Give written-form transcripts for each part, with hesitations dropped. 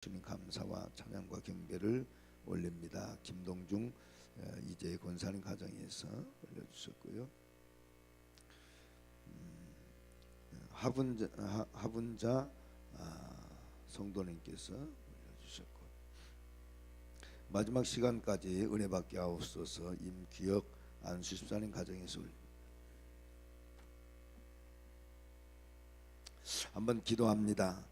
주님 감사와 찬양과 경배를 올립니다. 김동중 이재 권사님 가정에서 올려주셨고요. 하분자 성도님께서 올려주셨고, 마지막 시간까지 은혜 받게 하옵소서. 임기혁 안수십사님 가정에서 올립니다. 한번 기도합니다.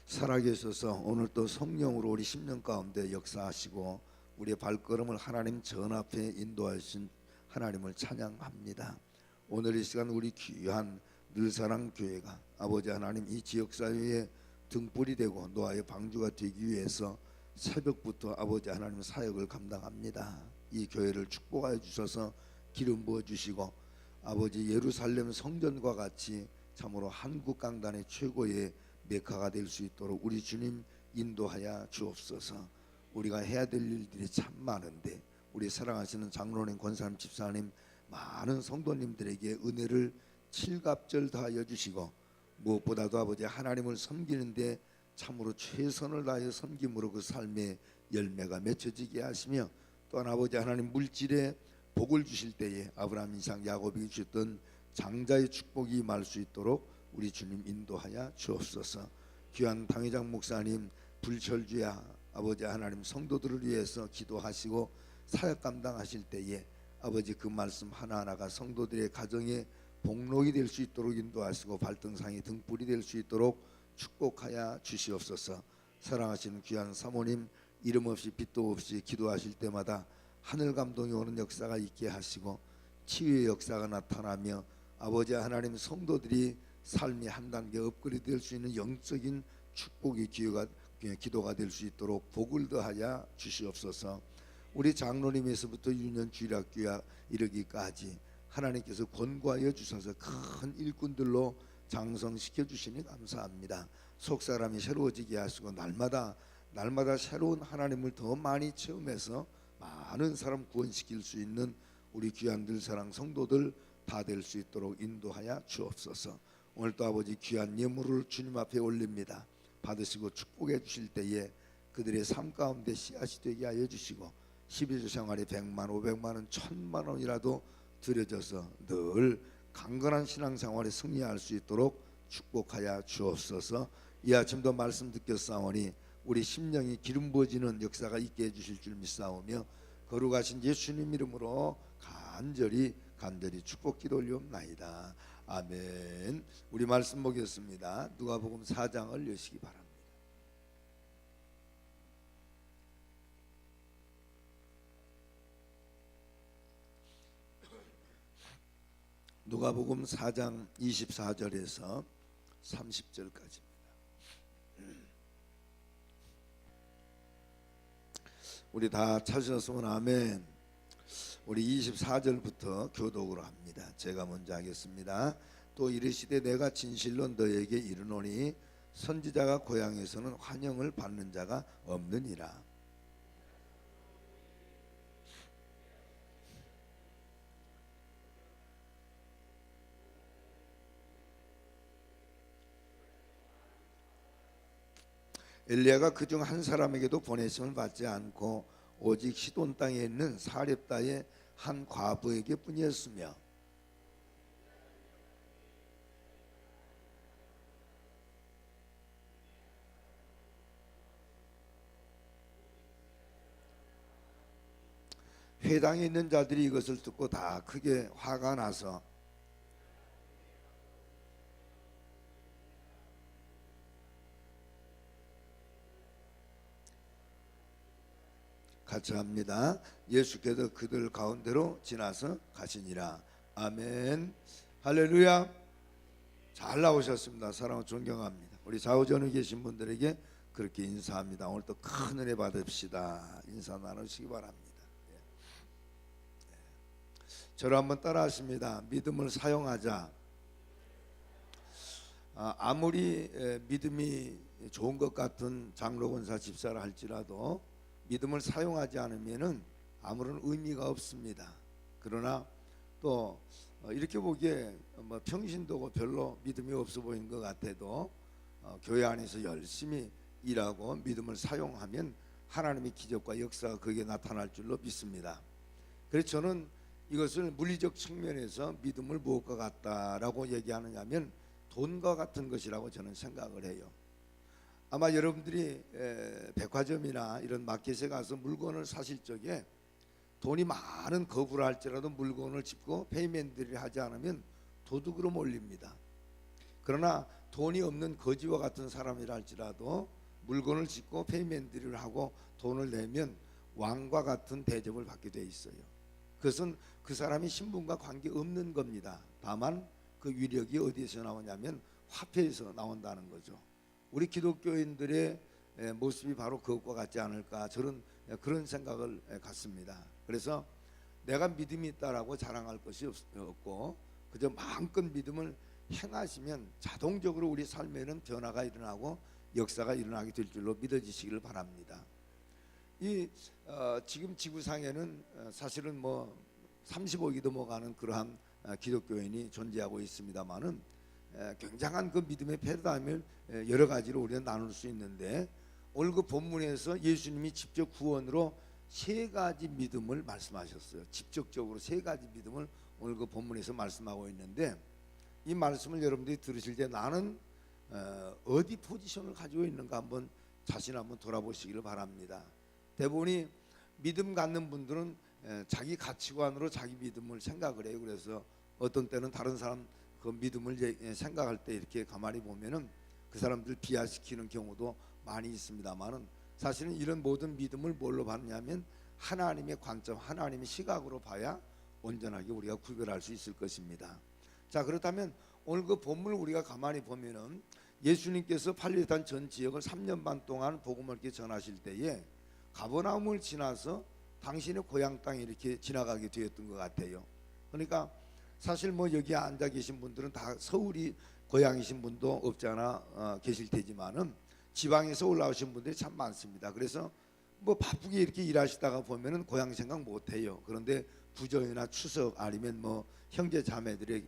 살아계셔서 오늘 또 성령으로 우리 10년 가운데 역사하시고 우리의 발걸음을 하나님 전 앞에 인도하신 하나님을 찬양합니다. 오늘 이 시간 우리 귀한 늘사랑교회가 아버지 하나님 이 지역사회의 등불이 되고 노아의 방주가 되기 위해서 새벽부터 아버지 하나님 사역을 감당합니다. 이 교회를 축복하여 주셔서 기름 부어 주시고 아버지 예루살렘 성전과 같이 참으로 한국 강단의 최고의 메카가 될 수 있도록 우리 주님 인도하여 주옵소서. 우리가 해야 될 일들이 참 많은데 우리 사랑하시는 장로님, 권사님, 집사님 많은 성도님들에게 은혜를 칠갑절다하여 주시고 무엇보다도 아버지 하나님을 섬기는데 참으로 최선을 다하여 섬김으로 그 삶의 열매가 맺혀지게 하시며, 또한 아버지 하나님 물질에 복을 주실 때에 아브라함, 이삭, 야곱이 주셨던 장자의 축복이 임할 수 있도록 우리 주님 인도하여 주옵소서. 귀한 당회장 목사님, 불철주야 아버지 하나님 성도들을 위해서 기도하시고 사역 감당하실 때에 아버지 그 말씀 하나하나가 성도들의 가정에 복록이 될 수 있도록 인도하시고 발등상의 등불이 될 수 있도록 축복하여 주시옵소서. 사랑하시는 귀한 사모님, 이름 없이 빛도 없이 기도하실 때마다 하늘 감동이 오는 역사가 있게 하시고 치유의 역사가 나타나며 아버지 하나님 성도들이 삶이 한 단계 업그레이드 될 수 있는 영적인 축복의 기도가 될 수 있도록 복을 더하여 주시옵소서. 우리 장로님에서부터 유년 주일학교에 이르기까지 하나님께서 권고하여 주셔서 큰 일꾼들로 장성시켜 주시니 감사합니다. 속사람이 새로워지게 하시고 날마다 새로운 하나님을 더 많이 체험해서 많은 사람 구원시킬 수 있는 우리 귀한 늘사랑 성도들 다 될 수 있도록 인도하여 주옵소서. 오늘 또 아버지 귀한 예물을 주님 앞에 올립니다. 받으시고 축복해 주실 때에 그들의 삶 가운데 씨앗이 되게 하여 주시고 12주 생활에 100만, 500만 원, 1000만 원이라도 드려져서 늘 강건한 신앙생활에 승리할 수 있도록 축복하여 주옵소서. 이 아침도 말씀 듣겠사오니 우리 심령이 기름 부어지는 역사가 있게 해주실 줄 믿사오며 거룩하신 예수님 이름으로 간절히 축복기도 올리옵나이다. 아멘. 우리 말씀 보겠습니다. 누가복음 4장을 여시기 바랍니다. 누가복음 4장 24절에서 30절까지입니다. 우리 다 찾으셨으면 아멘. 우리 24절부터 교독으로 합니다. 제가 먼저 하겠습니다. 또 이르시되 내가 진실로 너에게 이르노니 선지자가 고향에서는 환영을 받는 자가 없느니라. 엘리야가 그중 한 사람에게도 보내심을 받지 않고 오직 시돈 땅에 있는 사렙다의 한 과부에게 뿐이었으며 회당에 있는 자들이 이것을 듣고 다 크게 화가 나서 같이 합니다. 예수께서 그들 가운데로 지나서 가시니라. 아멘. 할렐루야. 잘 나오셨습니다. 사랑하고 존경합니다. 우리 좌우전에 계신 분들에게 그렇게 인사합니다. 오늘 또 큰 은혜 받읍시다. 인사 나누시기 바랍니다. 저를 한번 따라 하십니다. 믿음을 사용하자. 아무리 믿음이 좋은 것 같은 장로, 권사, 집사를 할지라도 믿음을 사용하지 않으면은 아무런 의미가 없습니다. 그러나 또 이렇게 보기에 평신도고 별로 믿음이 없어 보이는 것 같아도 교회 안에서 열심히 일하고 믿음을 사용하면 하나님의 기적과 역사가 거기에 나타날 줄로 믿습니다. 그래서 저는 이것을 물리적 측면에서 믿음을 무엇과 같다라고 얘기하느냐면 돈과 같은 것이라고 저는 생각을 해요. 아마 여러분들이 백화점이나 이런 마켓에 가서 물건을 사실 적에 돈이 많은 거부를 할지라도 물건을 짚고 페이먼트를 하지 않으면 도둑으로 몰립니다. 그러나 돈이 없는 거지와 같은 사람이라 할지라도 물건을 짚고 페이먼트를 하고 돈을 내면 왕과 같은 대접을 받게 돼 있어요. 그것은 그 사람이 신분과 관계없는 겁니다. 다만 그 위력이 어디에서 나오냐면 화폐에서 나온다는 거죠. 우리 기독교인들의 모습이 바로 그것과 같지 않을까, 저는 그런 생각을 갖습니다. 그래서 내가 믿음이 있다라고 자랑할 것이 없고 그저 마음껏 믿음을 행하시면 자동적으로 우리 삶에는 변화가 일어나고 역사가 일어나게 될 줄로 믿어지시기를 바랍니다. 지금 지구상에는 사실은 뭐 30억이 넘어가는 그러한 기독교인이 존재하고 있습니다만은 굉장한 그 믿음의 패러다임을 여러 가지로 우리가 나눌 수 있는데, 오늘 그 본문에서 예수님이 직접 구원으로 세 가지 믿음을 말씀하셨어요. 직접적으로 세 가지 믿음을 오늘 그 본문에서 말씀하고 있는데, 이 말씀을 여러분들이 들으실 때 나는 어디 포지션을 가지고 있는가 한번 자신 한번 돌아보시기를 바랍니다. 대부분이 믿음 갖는 분들은 자기 가치관으로 자기 믿음을 생각을 해요. 그래서 어떤 때는 다른 사람 그 믿음을 생각할 때 이렇게 가만히 보면은 그 사람들 비하시키는 경우도 많이 있습니다만은, 사실은 이런 모든 믿음을 뭘로 봤냐면 하나님의 관점, 하나님의 시각으로 봐야 온전하게 우리가 구별할 수 있을 것입니다. 자, 그렇다면 오늘 그 본문을 우리가 가만히 보면은 예수님께서 팔레스타인 전 지역을 3년 반 동안 복음을 이렇게 전하실 때에 가버나움을 지나서 당신의 고향 땅에 이렇게 지나가게 되었던 것 같아요. 그러니까 사실 뭐 여기 앉아 계신 분들은 다 서울이 고향이신 분도 없지 않아 계실 테지만은 지방에서 올라오신 분들이 참 많습니다. 그래서 뭐 바쁘게 이렇게 일하시다가 보면은 고향 생각 못 해요. 그런데 부조이나 추석 아니면 뭐 형제 자매들의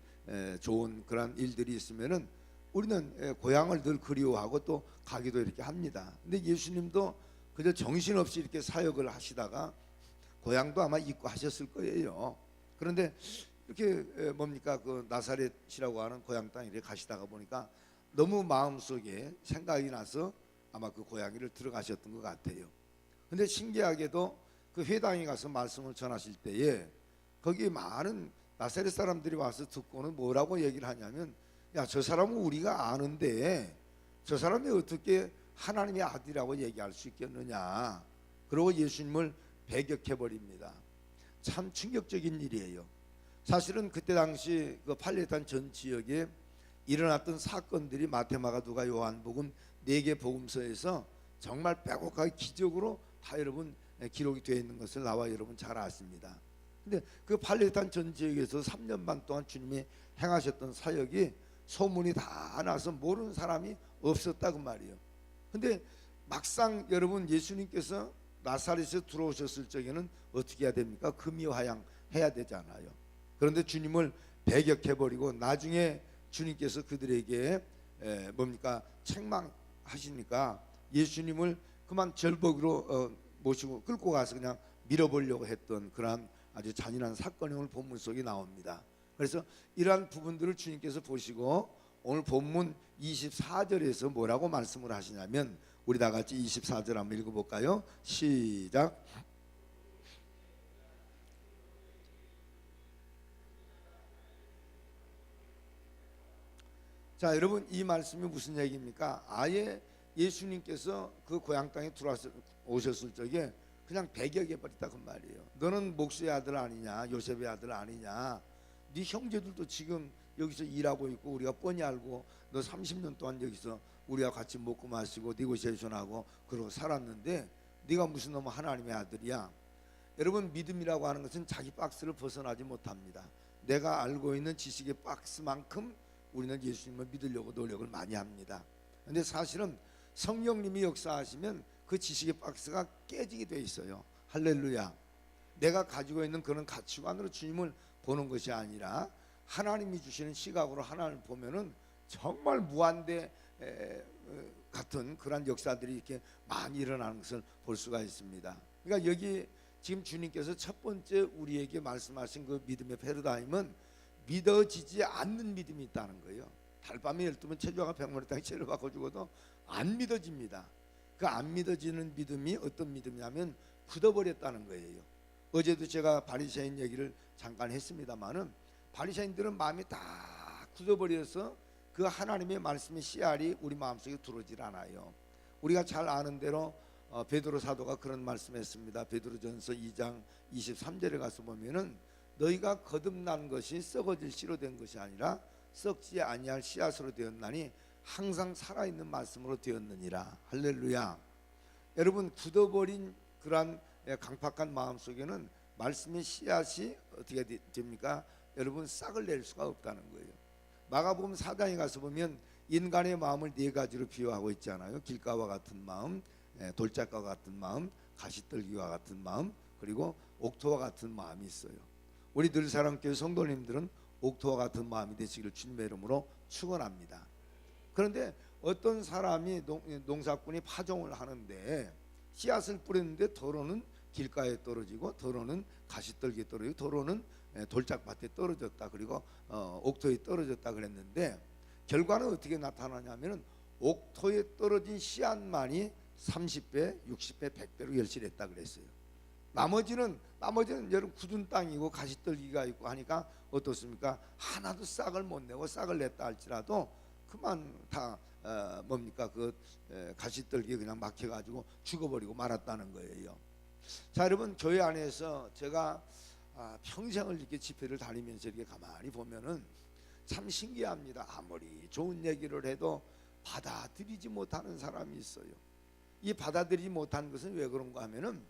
좋은 그런 일들이 있으면은 우리는 고향을 늘 그리워하고 또 가기도 이렇게 합니다. 근데 예수님도 그저 정신없이 이렇게 사역을 하시다가 고향도 아마 잊고 하셨을 거예요. 그런데 이렇게 뭡니까 그 나사렛이라고 하는 고향 땅에 이렇게 가시다가 보니까 너무 마음속에 생각이 나서 아마 그 고향을 들어가셨던 것 같아요. 근데 신기하게도 그 회당에 가서 말씀을 전하실 때에 거기 많은 나사렛 사람들이 와서 듣고는 뭐라고 얘기를 하냐면, 야, 저 사람은 우리가 아는데 저 사람이 어떻게 하나님의 아들이라고 얘기할 수 있겠느냐. 그러고 예수님을 배격해버립니다. 참 충격적인 일이에요. 사실은 그때 당시 그 팔레스타인 전 지역에 일어났던 사건들이 마태마가 누가 요한복음 4개 복음서에서 정말 빼곡하게 기적으로 다 여러분 기록이 되어 있는 것을 나와 여러분 잘 아십니다. 근데 그 팔레스타인 전 지역에서 3년 반 동안 주님이 행하셨던 사역이 소문이 다 나서 모르는 사람이 없었다 그 말이에요. 근데 막상 여러분 예수님께서 나사렛에 들어오셨을 적에는 어떻게 해야 됩니까? 금이화양 해야 되잖아요. 그런데 주님을 배격해버리고 나중에 주님께서 그들에게 뭡니까 책망하시니까 예수님을 그만 절벽으로 모시고 끌고 가서 그냥 밀어보려고 했던 그러한 아주 잔인한 사건이 오늘 본문 속에 나옵니다. 그래서 이러한 부분들을 주님께서 보시고 오늘 본문 24절에서 뭐라고 말씀을 하시냐면, 우리 다 같이 24절 한번 읽어볼까요? 시작. 자, 여러분 이 말씀이 무슨 얘기입니까? 아예 예수님께서 그 고향 땅에 들어오셨을 적에 그냥 배격해버렸다 그 말이에요. 너는 목수의 아들 아니냐, 요셉의 아들 아니냐, 네 형제들도 지금 여기서 일하고 있고 우리가 뻔히 알고 너 30년 동안 여기서 우리가 같이 먹고 마시고 네고시에이션하고 그러고 살았는데 네가 무슨 놈의 하나님의 아들이야. 여러분 믿음이라고 하는 것은 자기 박스를 벗어나지 못합니다. 내가 알고 있는 지식의 박스만큼 우리는 예수님을 믿으려고 노력을 많이 합니다. 근데 사실은 성령님이 역사하시면 그 지식의 박스가 깨지게 돼 있어요. 할렐루야. 내가 가지고 있는 그런 가치관으로 주님을 보는 것이 아니라 하나님이 주시는 시각으로 하나님을 보면은 정말 무한대 같은 그러한 역사들이 이렇게 많이 일어나는 것을 볼 수가 있습니다. 그러니까 여기 지금 주님께서 첫 번째 우리에게 말씀하신 그 믿음의 패러다임은 믿어지지 않는 믿음이 있다는 거예요. 달밤에 12번 체조가 100마리 땅에 채를 바꿔 죽어도 안 믿어집니다. 그 안 믿어지는 믿음이 어떤 믿음이냐면 굳어버렸다는 거예요. 어제도 제가 바리새인 얘기를 잠깐 했습니다마는 바리새인들은 마음이 다 굳어버려서 그 하나님의 말씀의 씨알이 우리 마음속에 들어오질 않아요. 우리가 잘 아는 대로 베드로 사도가 그런 말씀했습니다. 베드로전서 2장 23절에 가서 보면은 너희가 거듭난 것이 썩어질 씨로 된 것이 아니라 썩지 아니할 씨앗으로 되었나니 항상 살아있는 말씀으로 되었느니라. 할렐루야. 여러분, 굳어버린 그러한 강팍한 마음 속에는 말씀의 씨앗이 어떻게 됩니까? 여러분, 싹을 낼 수가 없다는 거예요. 마가복음 4장에 가서 보면 인간의 마음을 네 가지로 비유하고 있잖아요. 길가와 같은 마음, 돌짝과 같은 마음, 가시떨기와 같은 마음, 그리고 옥토와 같은 마음이 있어요. 우리 늘사랑교회 성도님들은 옥토와 같은 마음이 되시기를 주님의 이름으로 축원합니다. 그런데 어떤 사람이 농사꾼이 파종을 하는데 씨앗을 뿌렸는데 더러는 길가에 떨어지고 더러는 가시떨기에 떨어지고 더러는 돌짝밭에 떨어졌다, 그리고 옥토에 떨어졌다 그랬는데 결과는 어떻게 나타나냐면은 옥토에 떨어진 씨앗만이 30배, 60배, 100배로 결실했다 그랬어요. 나머지는 여러분 굳은 땅이고 가시떨기가 있고 하니까 어떻습니까? 하나도 싹을 못 내고 싹을 냈다 할지라도 그만 다 뭡니까 그 가시떨기에 그냥 막혀가지고 죽어버리고 말았다는 거예요. 자, 여러분, 교회 안에서 제가 평생을 이렇게 집회를 다니면서 이렇게 가만히 보면은 참 신기합니다. 아무리 좋은 얘기를 해도 받아들이지 못하는 사람이 있어요. 이 받아들이지 못하는 것은 왜 그런가 하면은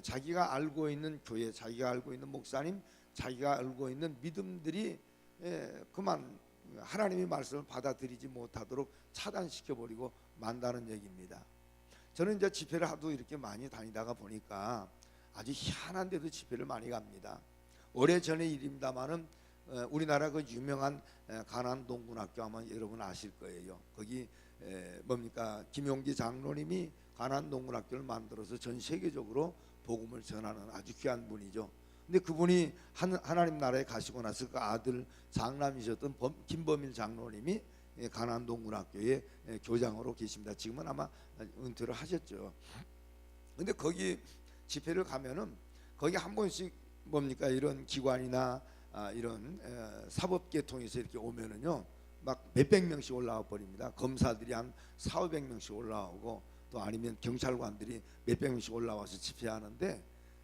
자기가 알고 있는 교회, 자기가 알고 있는 목사님, 자기가 알고 있는 믿음들이 그만 하나님의 말씀을 받아들이지 못하도록 차단시켜버리고 만다는 얘기입니다. 저는 이제 집회를 하도 이렇게 많이 다니다가 보니까 아주 희한한데도 집회를 많이 갑니다. 오래전의 일입니다마는 우리나라 그 유명한 가나안 동문학교 하면 여러분 아실 거예요. 거기 뭡니까 김용기 장로님이 가나안 동문학교를 만들어서 전 세계적으로 복음을 전하는 아주 귀한 분이죠. 근데 그분이 하나님 나라에 가시고 나서 그 아들 장남이셨던 김범일 장로님이 가나안 동문학교의 교장으로 계십니다. 지금은 아마 은퇴를 하셨죠. 근데 거기 집회를 가면은 거기 한 번씩 뭡니까 이런 기관이나 이런 사법계통에서 이렇게 오면은요 막 몇백 명씩 올라와 버립니다. 검사들이 한 400~500명씩 올라오고 또 아니면 경찰관들이 몇백 명씩 올라와서 집회하는데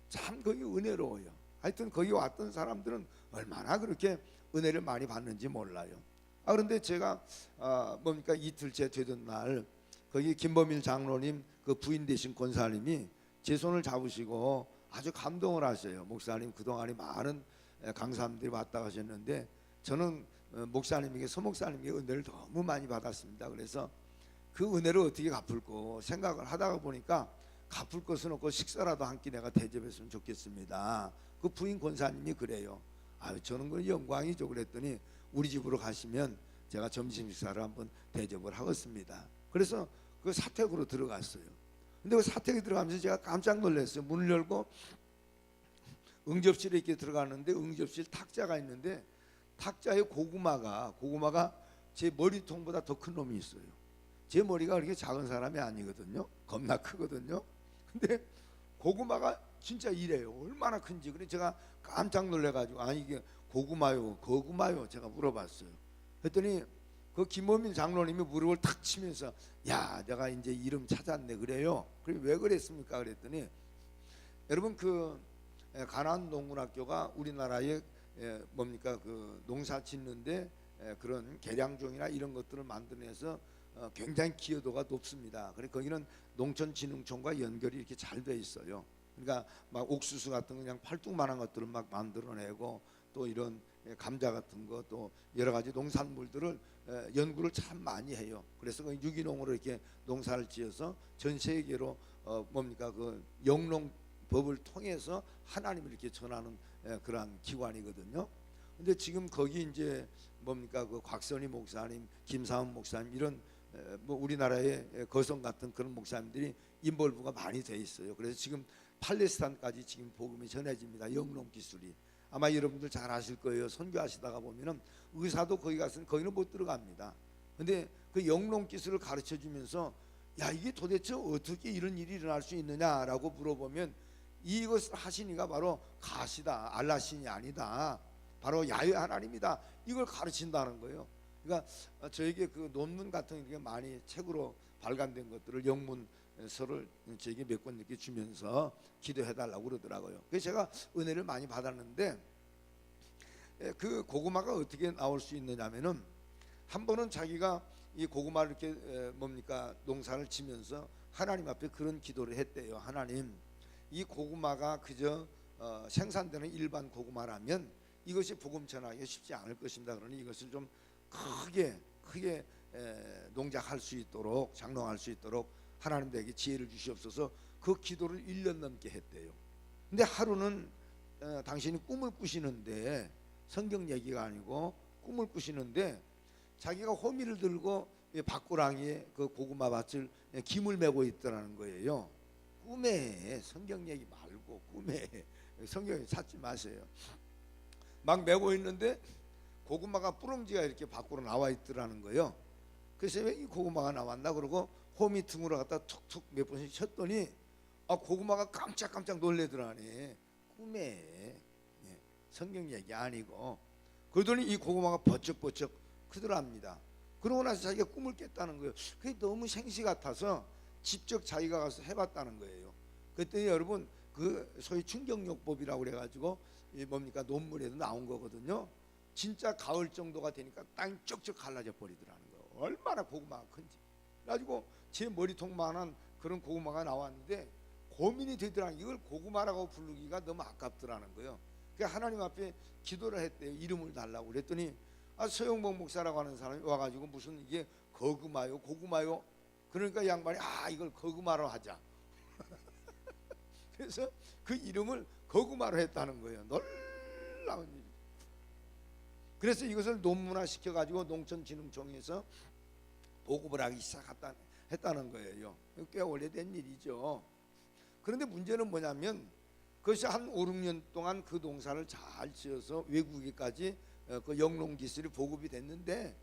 참 거기 은혜로워요. 하여튼 거기 왔던 사람들은 얼마나 그렇게 은혜를 많이 받는지 몰라요. 그런데 제가 뭡니까 이틀째 되던 날 거기 김범일 장로님 그 부인 되신 권사님이 제 손을 잡으시고 아주 감동을 하셔요. 목사님 그동안에 많은 강사님들이 왔다 가셨는데 저는 목사님에게 서목사님에게 은혜를 너무 많이 받았습니다. 그래서 그 은혜를 어떻게 갚을까 생각을 하다가 보니까 갚을 것은 없고 식사라도 한 끼 내가 대접했으면 좋겠습니다. 그 부인 권사님이 그래요. 저는 그 영광이죠. 그랬더니 우리 집으로 가시면 제가 점심 식사를 한번 대접을 하겠습니다. 그래서 그 사택으로 들어갔어요. 근데 그 사택에 들어가면서 제가 깜짝 놀랐어요. 문을 열고 응접실에 이렇게 들어가는데 응접실 탁자가 있는데 탁자에 고구마가 제 머리통보다 더 큰 놈이 있어요. 제 머리가 그렇게 작은 사람이 아니거든요. 겁나 크거든요. 근데 고구마가 진짜 이래요. 얼마나 큰지. 그래서 제가 깜짝 놀래가지고 아니 이게 고구마요 제가 물어봤어요. 그랬더니 그 김범일 장로님이 무릎을 탁 치면서 야 내가 이제 이름 찾았네 그래요. 그래 왜 그랬습니까? 그랬더니 여러분 그 가나안 농군학교가 우리나라에 뭡니까 그 농사 짓는데 그런 계량종이나 이런 것들을 만들어내서 굉장히 기여도가 높습니다. 그래 거기는 농촌진흥청과 연결이 이렇게 잘 돼 있어요. 그러니까 막 옥수수 같은 거 그냥 팔뚝만한 것들을 막 만들어내고 또 이런 감자 같은 거 또 여러 가지 농산물들을 연구를 참 많이 해요. 그래서 그 유기농으로 이렇게 농사를 지어서 전 세계로 뭡니까 그 영농법을 통해서 하나님을 이렇게 전하는 그러한 기관이거든요. 근데 지금 거기 이제 뭡니까 그 곽선희 목사님, 김사은 목사님 이런 뭐 우리나라의 거성 같은 그런 목사님들이 인볼브가 많이 돼 있어요. 그래서 지금 팔레스타인까지 지금 복음이 전해집니다. 영롱 기술이. 아마 여러분들 잘 아실 거예요. 선교하시다가 보면은 의사도 거기 가서는 거기는 못 들어갑니다. 근데 그 영롱 기술을 가르쳐 주면서 야, 이게 도대체 어떻게 이런 일이 일어날 수 있느냐라고 물어보면 이것을 하신 이가 바로 가시다, 알라신이 아니다, 바로 야훼 하나님이다, 이걸 가르친다는 거예요. 그러니까 저에게 그 논문 같은 게 많이 책으로 발간된 것들을 영문서를 저에게 몇 권 이렇게 주면서 기도해달라고 그러더라고요. 그래서 제가 은혜를 많이 받았는데 그 고구마가 어떻게 나올 수 있느냐면은 한 번은 자기가 이 고구마를 이렇게 뭡니까 농사를 지면서 하나님 앞에 그런 기도를 했대요. 하나님, 이 고구마가 그저 생산되는 일반 고구마라면 이것이 복음 전하기 쉽지 않을 것입니다. 그러니 이것을 좀 크게 농작할 수 있도록, 장롱할 수 있도록 하나님에게 지혜를 주시옵소서. 그 기도를 1년 넘게 했대요. 근데 하루는 당신이 꿈을 꾸시는데, 성경 얘기가 아니고 꿈을 꾸시는데 자기가 호미를 들고 밭고랑이에 그 고구마 밭을 김을 메고 있더라는 거예요. 꿈에, 성경 얘기 말고 꿈에, 성경에 찾지 마세요. 막 메고 있는데 고구마가 뿌렁지가 이렇게 밖으로 나와 있더라는 거예요. 그래서 왜 이 고구마가 나왔나 그러고 호미 등으로 갖다 툭툭 몇 번씩 쳤더니 고구마가 깜짝깜짝 놀래더라니. 꿈에, 성경 얘기 아니고. 그러더니 이 고구마가 버쩍버쩍 크더랍니다. 그러고 나서 자기가 꿈을 깼다는 거예요. 그게 너무 생시 같아서 직접 자기가 가서 해봤다는 거예요. 그랬더니 여러분, 그 소위 충격요법이라고 그래가지고 뭡니까 논문에도 나온 거거든요. 진짜 가을 정도가 되니까 땅이 쪽쪽 갈라져 버리더라는 거예요. 얼마나 고구마가 큰지. 그래가지고 제 머리통만한 그런 고구마가 나왔는데 고민이 되더라는, 이걸 고구마라고 부르기가 너무 아깝더라는 거예요. 그래서 하나님 앞에 기도를 했대요. 이름을 달라고. 그랬더니 서영복 목사라고 하는 사람이 와가지고 무슨 이게 거구마요, 고구마요. 그러니까 양반이 이걸 거구마로 하자. 그래서 그 이름을 거구마로 했다는 거예요. 놀라운 일이. 그래서 이것을 논문화 시켜가지고 농촌진흥청에서 보급을 하기 시작했다는 거예요. 꽤 오래된 일이죠. 그런데 문제는 뭐냐면 그것이 한 5, 6년 동안 그 농사를 잘 지어서 외국에까지 그 영농 기술이 보급이 됐는데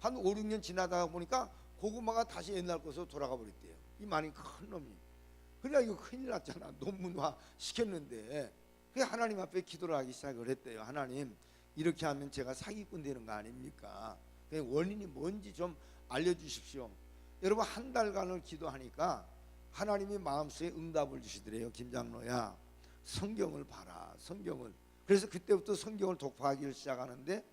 한 5, 6년 지나다가 보니까 고구마가 다시 옛날 것으로 돌아가 버렸대요. 이 많이 큰 놈이. 그러니까 이거 큰일 났잖아. 논문화 시켰는데. 그래서 하나님 앞에 기도를 하기 시작을 했대요. 하나님, 이렇게 하면 제가 사기꾼 되는 거 아닙니까? 원인이 뭔지 좀 알려주십시오. 여러분, 한 달간을 기도하니까 하나님이 마음속에 응답을 주시더래요. 김장로야, 성경을 봐라, 성경을. 그래서 그때부터 성경을 독파하기를 시작하는데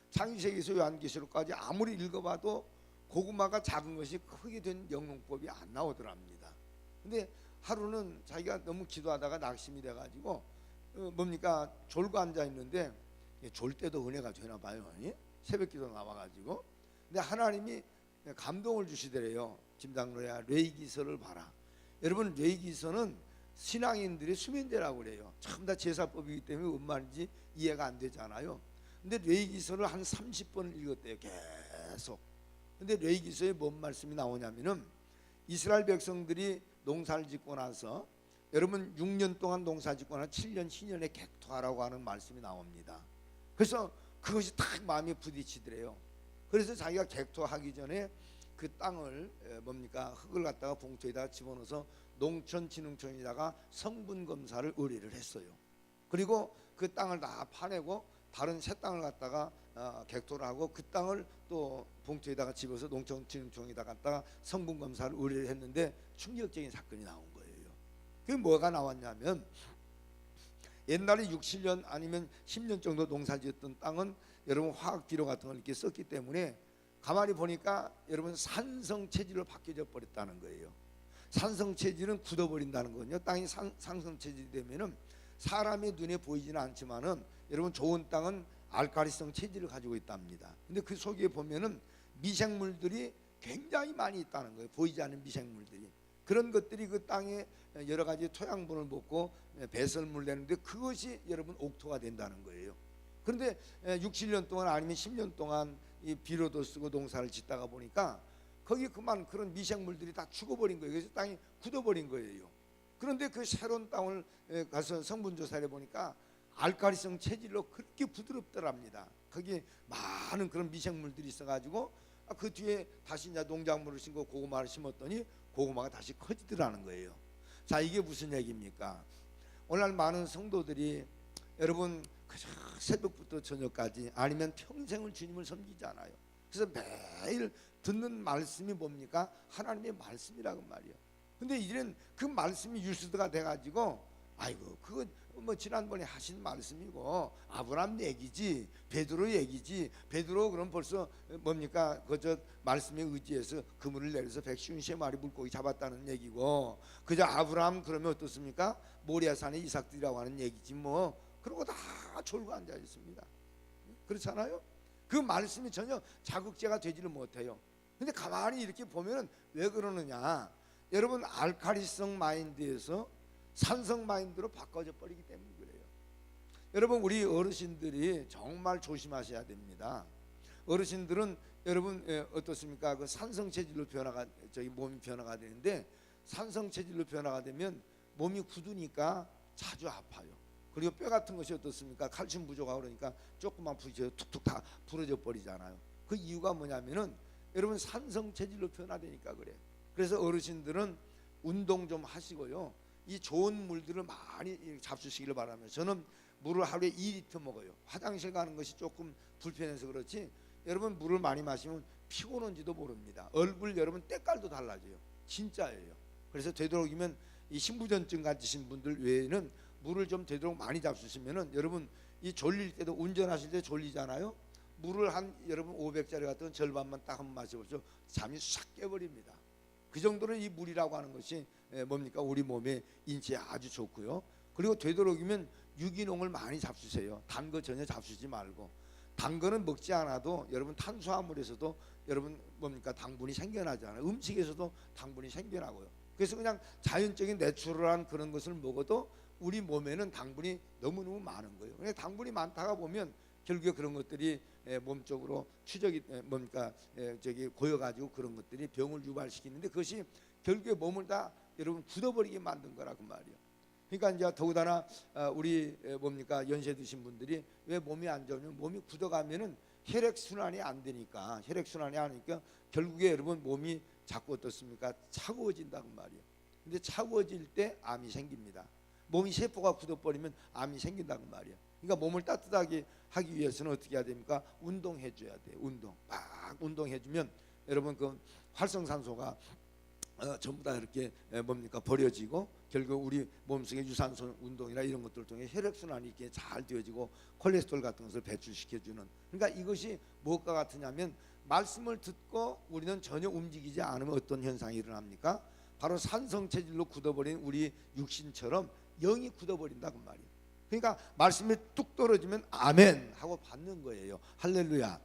창세기에서 요한계시록까지 아무리 읽어봐도 고구마가 작은 것이 크게 된 영농법이 안 나오더랍니다. 근데 하루는 자기가 너무 기도하다가 낙심이 돼가지고 뭡니까 졸고 앉아 있는데, 졸 때도 은혜가 되나 봐요. 새벽기도 나와가지고. 근데 하나님이 감동을 주시더래요. 김장로야, 레위기서를 봐라. 여러분, 레위기서는 신앙인들의 수면제라고 그래요. 전부 다 제사법이기 때문에 뭔 말인지 이해가 안 되잖아요. 근데 레위기서를 한 30번을 읽었대요. 계속. 근데 레위기서에 뭔 말씀이 나오냐면은 이스라엘 백성들이 농사를 짓고 나서, 여러분 6년 동안 농사 짓고 나서 7년 희년에 객토하라고 하는 말씀이 나옵니다. 그래서 그것이 딱 마음에 부딪히더래요. 그래서 자기가 객토하기 전에 그 땅을 뭡니까 흙을 갖다가 봉투에다가 집어넣어서 농촌진흥청에다가 성분 검사를 의뢰를 했어요. 그리고 그 땅을 다 파내고 다른 새 땅을 갖다가 객토를 하고 그 땅을 또 봉투에다가 집어서 농촌진흥청에다 갖다가 성분 검사를 의뢰를 했는데 충격적인 사건이 나온 거예요. 그게 뭐가 나왔냐면, 옛날에 6, 7년 아니면 10년 정도 농사지었던 땅은 여러분 화학비료 같은 걸 이렇게 썼기 때문에 가만히 보니까 여러분 산성체질로 바뀌어 버렸다는 거예요. 산성체질은 굳어버린다는 거거든요. 땅이 산성체질이 되면은 사람의 눈에 보이지는 않지만은 여러분 좋은 땅은 알칼리성 체질을 가지고 있답니다. 근데 그 속에 보면은 미생물들이 굉장히 많이 있다는 거예요. 보이지 않는 미생물들이. 그런 것들이 그 땅에 여러 가지 토양분을 먹고 배설물 내는데 그것이 여러분 옥토가 된다는 거예요. 그런데 6, 7년 동안 아니면 10년 동안 이 비료도 쓰고 농사를 짓다가 보니까 거기 그만 그런 미생물들이 다 죽어버린 거예요. 그래서 땅이 굳어버린 거예요. 그런데 그 새로운 땅을 가서 성분 조사를 보니까 알칼리성 체질로 그렇게 부드럽더랍니다. 거기에 많은 그런 미생물들이 있어가지고 그 뒤에 다시 이제 농작물을 심고 고구마를 심었더니 고구마가 다시 커지더라는 거예요. 자, 이게 무슨 얘기입니까? 오늘 많은 성도들이 여러분 그저 새벽부터 저녁까지 아니면 평생을 주님을 섬기잖아요. 그래서 매일 듣는 말씀이 뭡니까? 하나님의 말씀이라고 말이에요. 근데 이제는 그 말씀이 유스드가 돼가지고 아이고 그거 뭐 지난번에 하신 말씀이고 아브라함 얘기지, 베드로 얘기지. 베드로 그럼 벌써 뭡니까? 그저 말씀에 의지해서 그물을 내려서 150마리 물고기 잡았다는 얘기고, 그저 아브라함 그러면 어떻습니까? 모리아산의 이삭들이라고 하는 얘기지 뭐. 그러고 다 졸고 앉아 있습니다. 그렇잖아요? 그 말씀이 전혀 자극제가 되지를 못해요. 근데 가만히 이렇게 보면 왜 그러느냐? 여러분 알칼리성 마인드에서 산성 마인드로 바꿔져 버리기 때문에 그래요. 여러분 우리 어르신들이 정말 조심하셔야 됩니다. 어르신들은 여러분 어떻습니까? 그 산성 체질로 변화가 몸이 변화가 되는데, 산성 체질로 변화가 되면 몸이 굳으니까 자주 아파요. 그리고 뼈 같은 것이 어떻습니까? 칼슘 부족하고 그러니까 조금만 부딪혀도 툭툭 다 부러져 버리잖아요. 그 이유가 뭐냐면은 여러분 산성 체질로 변화되니까 그래요. 그래서 어르신들은 운동 좀 하시고요, 이 좋은 물들을 많이 잡수시기를 바라면서, 저는 물을 하루에 2리터 먹어요. 화장실 가는 것이 조금 불편해서 그렇지 여러분 물을 많이 마시면 피곤 온지도 모릅니다. 얼굴 여러분 때깔도 달라져요. 진짜예요. 그래서 되도록이면 이 신부전증 가지신 분들 외에는 물을 좀 되도록 많이 잡수시면은 여러분 이 졸릴 때도, 운전하실 때 졸리잖아요. 물을 한 여러분 500짜리 같은 절반만 딱 한번 마셔보죠. 잠이 싹 깨버립니다. 그 정도는 이 물이라고 하는 것이 뭡니까? 우리 몸에 인체에 아주 좋고요. 그리고 되도록이면 유기농을 많이 잡수세요. 단 거 전혀 잡수지 말고. 단 거는 먹지 않아도 여러분 탄수화물에서도 여러분 뭡니까? 당분이 생겨나잖아요. 음식에서도 당분이 생겨나고요. 그래서 그냥 자연적인 내추럴한 그런 것을 먹어도 우리 몸에는 당분이 너무너무 많은 거예요. 근데 당분이 많다가 보면 결국에 그런 것들이 몸쪽으로 추적이 뭡니까 고여가지고 그런 것들이 병을 유발시키는데, 그것이 결국에 몸을 다 여러분 굳어버리게 만든 거라 그 말이에요. 그러니까 이제 더구나 우리 뭡니까 연세 드신 분들이 왜 몸이 안 좋으면, 몸이 굳어가면은 혈액 순환이 안 되니까, 혈액 순환이 안 되니까 결국에 여러분 몸이 자꾸 어떻습니까? 차가워진다고 말이에요. 근데 차가워질 때 암이 생깁니다. 몸이 세포가 굳어버리면 암이 생긴다고 말이에요. 그러니까 몸을 따뜻하게 하기 위해서는 어떻게 해야 됩니까? 운동해 줘야 돼요. 운동 막 운동해 주면 여러분 그 활성산소가 전부 다 이렇게 뭡니까 버려지고, 결국 우리 몸속에 유산소 운동이나 이런 것들을 통해 혈액순환이 이렇게 잘 되어지고 콜레스테롤 같은 것을 배출시켜주는, 그러니까 이것이 무엇과 같으냐면 말씀을 듣고 우리는 전혀 움직이지 않으면 어떤 현상이 일어납니까? 바로 산성 체질로 굳어버린 우리 육신처럼 영이 굳어버린다고 말이에요. 그러니까 말씀이 뚝 떨어지면 아멘 하고 받는 거예요. 할렐루야.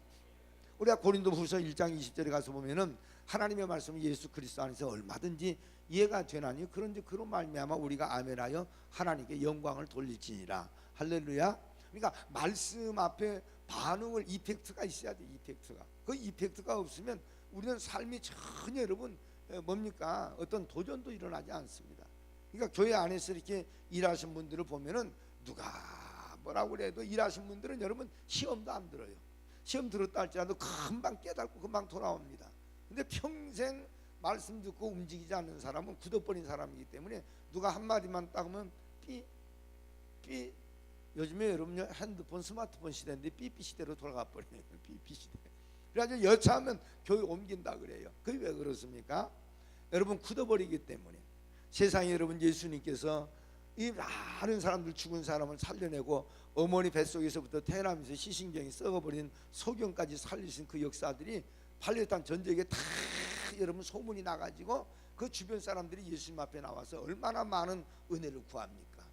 우리가 고린도후서 1장 20절에 가서 보면은 하나님의 말씀은 예수 그리스도 안에서 얼마든지 이해가 되나니 그런지 그런 말미암아 우리가 아멘하여 하나님께 영광을 돌릴지니라. 할렐루야. 그러니까 말씀 앞에 반응을, 이펙트가 있어야 돼. 이펙트가. 그 이펙트가 없으면 우리는 삶이 전혀 여러분 뭡니까? 어떤 도전도 일어나지 않습니다. 그러니까 교회 안에서 이렇게 일하신 분들을 보면은 누가 뭐라고 그래도 일하신 분들은 여러분 시험도 안 들어요. 시험 들었다 할지라도 금방 깨닫고 금방 돌아옵니다. 근데 평생 말씀 듣고 움직이지 않는 사람은 굳어버린 사람이기 때문에 누가 한마디만 따으면 삐 요즘에 여러분 핸드폰 스마트폰 시대인데 삐삐 시대로 돌아가 버려요. 삐삐 시대. 그래가지고 여차하면 교회 옮긴다 그래요. 그게 왜 그렇습니까? 여러분 굳어버리기 때문에. 세상에 여러분 예수님께서 이 많은 사람들, 죽은 사람을 살려내고 어머니 뱃속에서부터 태어나면서 시신경이 썩어버린 소경까지 살리신 그 역사들이 팔레스타인 전쟁에 다 여러분 소문이 나가지고 그 주변 사람들이 예수님 앞에 나와서 얼마나 많은 은혜를 구합니까?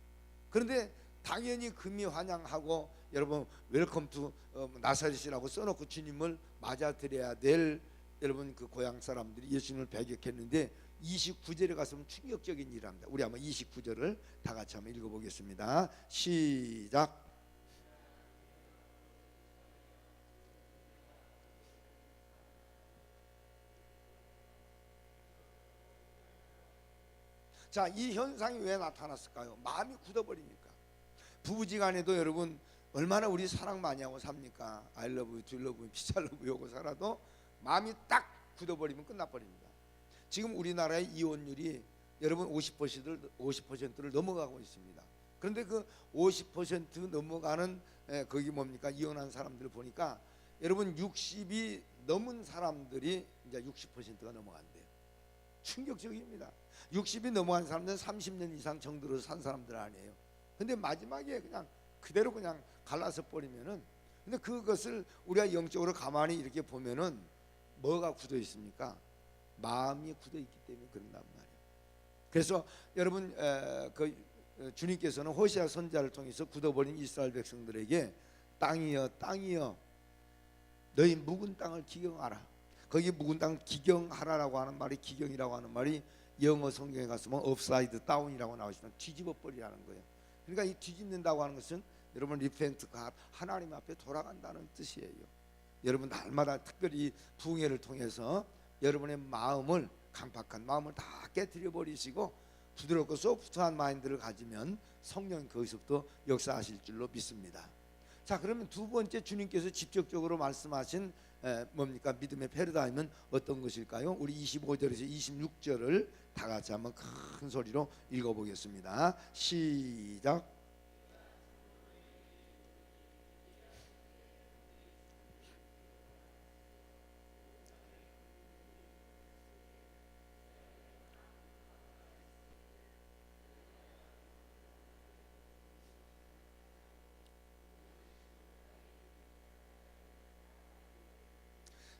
그런데 당연히 금이 환영하고 여러분 웰컴 투 나사렛이라고 써놓고 주님을 맞아들여야 될 여러분 그 고향 사람들이 예수님을 배격했는데 29절에 가서는 충격적인 일을 합니다. 우리 한번 29절을 다 같이 한번 읽어보겠습니다. 시작. 자, 이 현상이 왜 나타났을까요? 마음이 굳어버리니까. 부부지간에도 여러분 얼마나 우리 사랑 많이 하고 삽니까? I love you, do love you, peace, I love you 하고 살아도 마음이 딱 굳어버리면 끝나버립니다. 지금 우리나라의 이혼율이 여러분 50%를 넘어가고 있습니다. 그런데 그 50% 넘어가는 거기 뭡니까? 이혼한 사람들을 보니까 여러분 60이 넘은 사람들이 이제 60%가 넘어간대요. 충격적입니다. 60이 넘어간 사람들은 30년 이상 정들어서 산 사람들 아니에요. 근데 마지막에 그냥 그대로 그냥 갈라서 버리면은, 근데 그것을 우리가 영적으로 가만히 이렇게 보면은 뭐가 굳어 있습니까? 마음이 굳어 있기 때문에 그런단 말이에요. 그래서 여러분 주님께서는 호시아 선지자를 통해서 굳어버린 이스라엘 백성들에게 땅이여 땅이여 너희 묵은 땅을 기경하라. 거기 묵은 땅 기경하라라고 하는 말이, 기경이라고 하는 말이 영어 성경에 가서 뭐 업사이드 다운이라고 나오시면 뒤집어 버리라는 거예요. 그러니까 이 뒤집는다고 하는 것은 여러분 리펜트 갓, 하나님 앞에 돌아간다는 뜻이에요. 여러분 날마다 특별히 부흥회를 통해서 여러분의 마음을, 강팍한 마음을 다 깨뜨려 버리시고 부드럽고 소프트한 마인드를 가지면 성령이 거기서부터 역사하실 줄로 믿습니다. 자, 그러면 두 번째 주님께서 직접적으로 말씀하신 뭡니까? 믿음의 패러다임은 어떤 것일까요? 우리 25절에서 26절을 다 같이 한번 큰 소리로 읽어보겠습니다. 시작.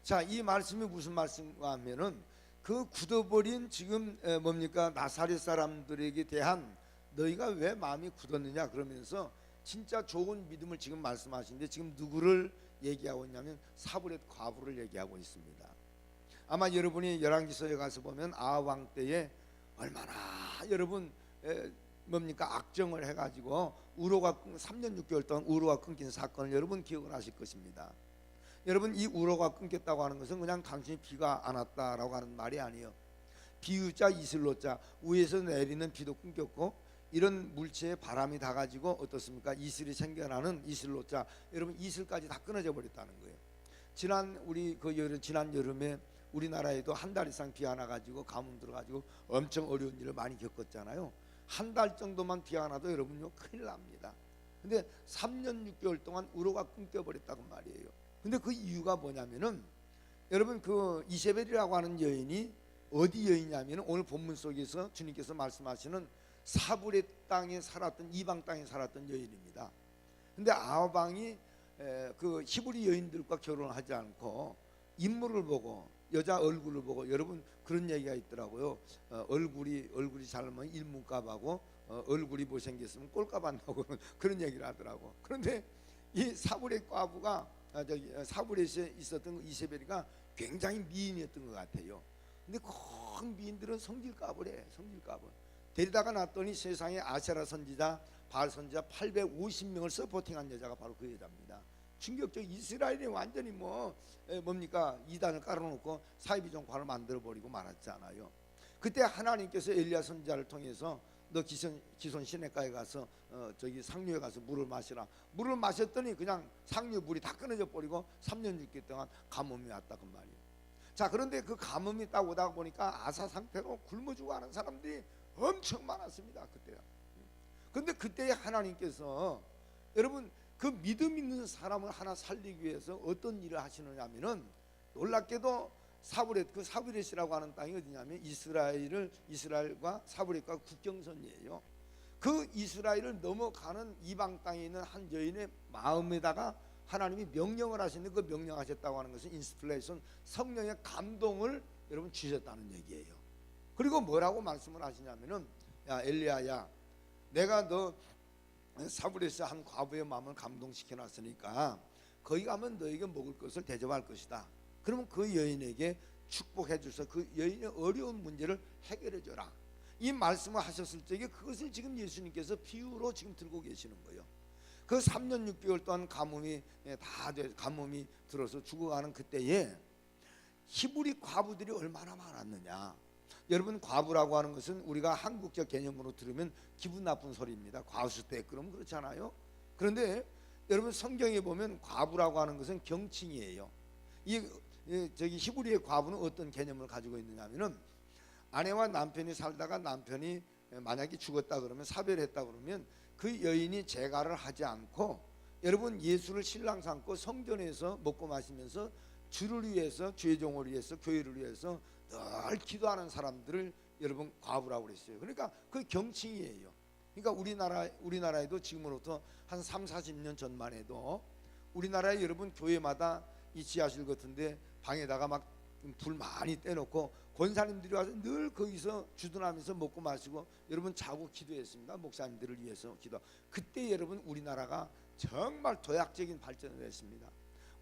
자, 이 말씀이 무슨 말씀인가 하면은 그 굳어버린 지금 뭡니까? 나사렛 사람들에게 대한 너희가 왜 마음이 굳었느냐 그러면서 진짜 좋은 믿음을 지금 말씀하시는데, 지금 누구를 얘기하고 있냐면 사브렛 과부를 얘기하고 있습니다. 아마 여러분이 열왕기서에 가서 보면 아합 왕 때에 얼마나 여러분 뭡니까? 악정을 해가지고 우로가 3년 6개월 동안 우로가 끊긴 사건을 여러분 기억을 하실 것입니다. 여러분 이 우로가 끊겼다고 하는 것은 그냥 당신이 비가 안 왔다라고 하는 말이 아니에요. 비유자 이슬로자, 위에서 내리는 비도 끊겼고 이런 물체에 바람이 다 가지고 어떻습니까? 이슬이 생겨나는 이슬로자, 여러분 이슬까지 다 끊어져 버렸다는 거예요. 지난 여름에 우리나라에도 한 달 이상 비 안 와가지고 가뭄 들어가지고 엄청 어려운 일을 많이 겪었잖아요. 한 달 정도만 비 안 와도 여러분요 큰일 납니다. 근데 3년 6개월 동안 우로가 끊겨버렸다고 말이에요. 근데 그 이유가 뭐냐면은 여러분 그 이세벨이라고 하는 여인이 어디 여인이냐면은 오늘 본문 속에서 주님께서 말씀하시는 사브렛 땅에 살았던, 이방 땅에 살았던 여인입니다. 근데 아합 왕이 그 히브리 여인들과 결혼을 하지 않고 인물을 보고, 여자 얼굴을 보고, 여러분 그런 얘기가 있더라고요. 얼굴이 잘하면 일문값하고 얼굴이 못생겼으면 꼴값 한다고 그런 얘기를 하더라고. 그런데 이 사브렛 과부가 사브렛에 있었던 이세벨이가 굉장히 미인이었던 것 같아요. 근데 그 미인들은 성질값을 해. 성질값을 데리다가 놨더니 세상에 아세라 선지자, 바알 선지자 850명을 서포팅한 여자가 바로 그 여자입니다. 충격적. 이스라엘이 완전히 뭡니까? 이단을 깔아놓고 사이비종파를 만들어버리고 말았잖아요. 그때 하나님께서 엘리야 선지자를 통해서 너 기손 시내가에 가서 저기 상류에 가서 물을 마시라. 물을 마셨더니 그냥 상류 물이 다 끊어져 버리고 3년 6개월 동안 가뭄이 왔다 그 말이에요. 자, 그런데 그 가뭄이 딱 오다 보니까 아사 상태로 굶어 죽어가는 사람들이 엄청 많았습니다. 그때야. 그런데 그때에 하나님께서 여러분 그 믿음 있는 사람을 하나 살리기 위해서 어떤 일을 하시느냐면은, 놀랍게도 사브렛이라고 하는 땅이 어디냐면 이스라엘과 사브렛과 국경선이에요. 그 이스라엘을 넘어가는 이방 땅에 있는 한 여인의 마음에다가 하나님이 명령을 하시는데, 그 명령하셨다고 하는 것은 인스플레이션, 성령의 감동을 여러분 주셨다는 얘기예요. 그리고 뭐라고 말씀을 하시냐면은, 야 엘리야야, 내가 너 사브렛의 한 과부의 마음을 감동시켜 놨으니까 거기 가면 너에게 먹을 것을 대접할 것이다. 그러면 그 여인에게 축복해 주셔서 그 여인의 어려운 문제를 해결해 줘라. 이 말씀을 하셨을 적에 그것을 지금 예수님께서 비유로 지금 들고 계시는 거예요. 그 3년 6개월 동안 가뭄이 들어서 죽어가는 그때에 히브리 과부들이 얼마나 많았느냐. 여러분, 과부라고 하는 것은 우리가 한국적 개념으로 들으면 기분 나쁜 소리입니다. 과수대 그럼 그렇잖아요. 그런데 여러분, 성경에 보면 과부라고 하는 것은 경칭이에요. 저기 히브리의 과부는 어떤 개념을 가지고 있느냐면은, 아내와 남편이 살다가 남편이 만약에 죽었다 그러면, 사별했다 그러면 그 여인이 재가를 하지 않고, 여러분, 예수를 신랑 삼고 성전에서 먹고 마시면서 주를 위해서, 죄종을 위해서, 교회를 위해서 늘 기도하는 사람들을 여러분 과부라고 그랬어요. 그러니까 그 경칭이에요. 그러니까 우리나라에도 지금으로부터 한 3, 40년 전만 해도 우리나라에 여러분 교회마다 이 지하실 같은데 방에다가 막 불 많이 떼놓고 권사님들이 와서 늘 거기서 주둔하면서 먹고 마시고 여러분 자고 기도했습니다. 목사님들을 위해서 기도. 그때 여러분 우리나라가 정말 도약적인 발전을 했습니다.